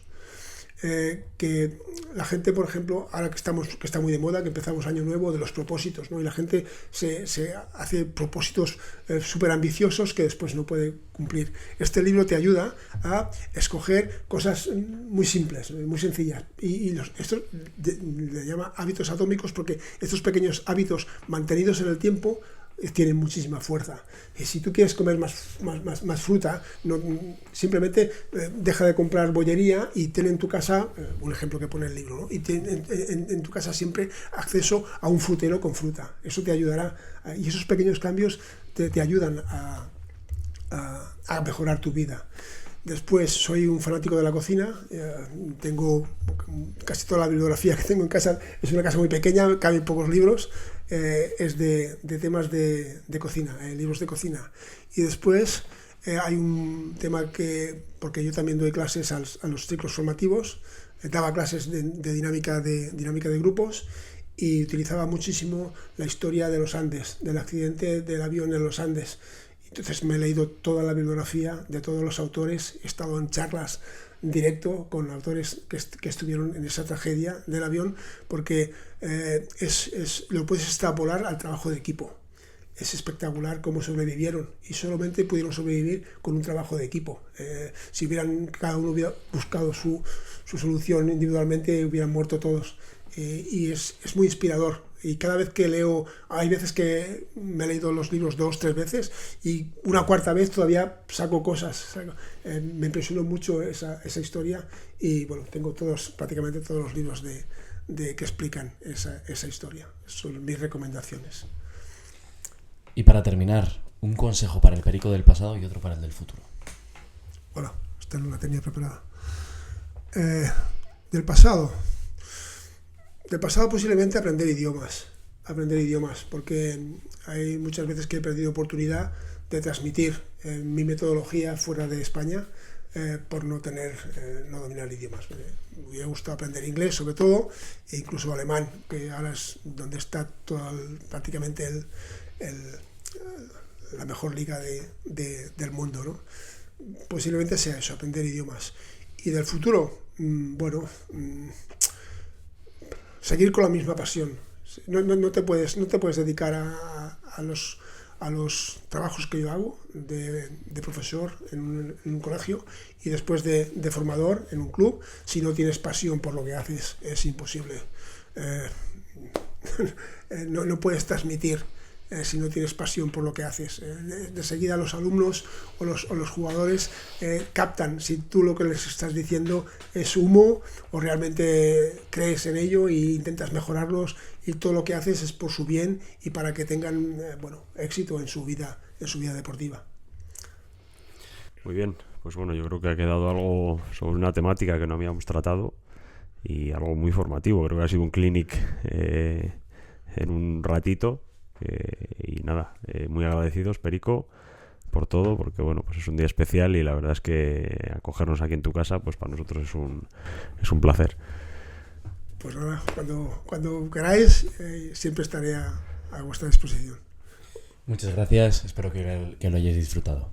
Que la gente, por ejemplo, ahora que está muy de moda, que empezamos año nuevo, de los propósitos, ¿no? Y la gente se hace propósitos súper ambiciosos que después no puede cumplir. Este libro te ayuda a escoger cosas muy simples, muy sencillas. Esto le llama hábitos atómicos porque estos pequeños hábitos mantenidos en el tiempo tienen muchísima fuerza. Y si tú quieres comer más fruta, simplemente deja de comprar bollería y ten en tu casa, un ejemplo que pone el libro, ¿no? Y ten en tu casa siempre acceso a un frutero con fruta. Eso te ayudará, y esos pequeños cambios te ayudan a mejorar tu vida. Después, soy un fanático de la cocina, tengo casi toda la bibliografía que tengo en casa, es una casa muy pequeña, caben pocos libros, es de temas de cocina, libros de cocina. Y después hay un tema porque yo también doy clases a los ciclos formativos, daba clases de dinámica de grupos y utilizaba muchísimo la historia de los Andes, del accidente del avión en los Andes. Entonces me he leído toda la bibliografía de todos los autores, he estado en charlas en directo con autores que estuvieron en esa tragedia del avión, porque lo puedes extrapolar al trabajo de equipo. Es espectacular cómo sobrevivieron y solamente pudieron sobrevivir con un trabajo de equipo. Si cada uno hubiera buscado su solución individualmente, hubieran muerto todos. Y es muy inspirador. Y cada vez que leo, hay veces que me he leído los libros 2, 3 veces y una cuarta vez todavía saco cosas. Me impresionó mucho esa historia y bueno, tengo prácticamente todos los libros que explican esa historia. Son mis recomendaciones. Y para terminar, un consejo para el Perico del pasado y otro para el del futuro. Bueno, esta no la tenía preparada. Del pasado posiblemente aprender idiomas, porque hay muchas veces que he perdido oportunidad de transmitir mi metodología fuera de España por no dominar idiomas. Me hubiera gustado aprender inglés sobre todo, e incluso alemán, que ahora es donde está prácticamente la mejor liga del mundo, ¿no? Posiblemente sea eso, aprender idiomas. Y del futuro, seguir con la misma pasión. No te puedes dedicar a los trabajos que yo hago de profesor en un colegio y después de formador en un club si no tienes pasión por lo que haces. Es imposible. No puedes transmitir si no tienes pasión por lo que haces. De seguida los alumnos o los jugadores captan si tú lo que les estás diciendo es humo o realmente crees en ello e intentas mejorarlos, y todo lo que haces es por su bien y para que tengan éxito en su vida deportiva. Muy bien, pues bueno, yo creo que ha quedado algo sobre una temática que no habíamos tratado y algo muy formativo. Creo que ha sido un clinic en un ratito. Y nada, muy agradecidos, Perico, por todo, porque bueno, pues es un día especial y la verdad es que acogernos aquí en tu casa, pues para nosotros es un placer. Pues nada, cuando queráis, siempre estaré a vuestra disposición. Muchas gracias, espero que lo hayáis disfrutado.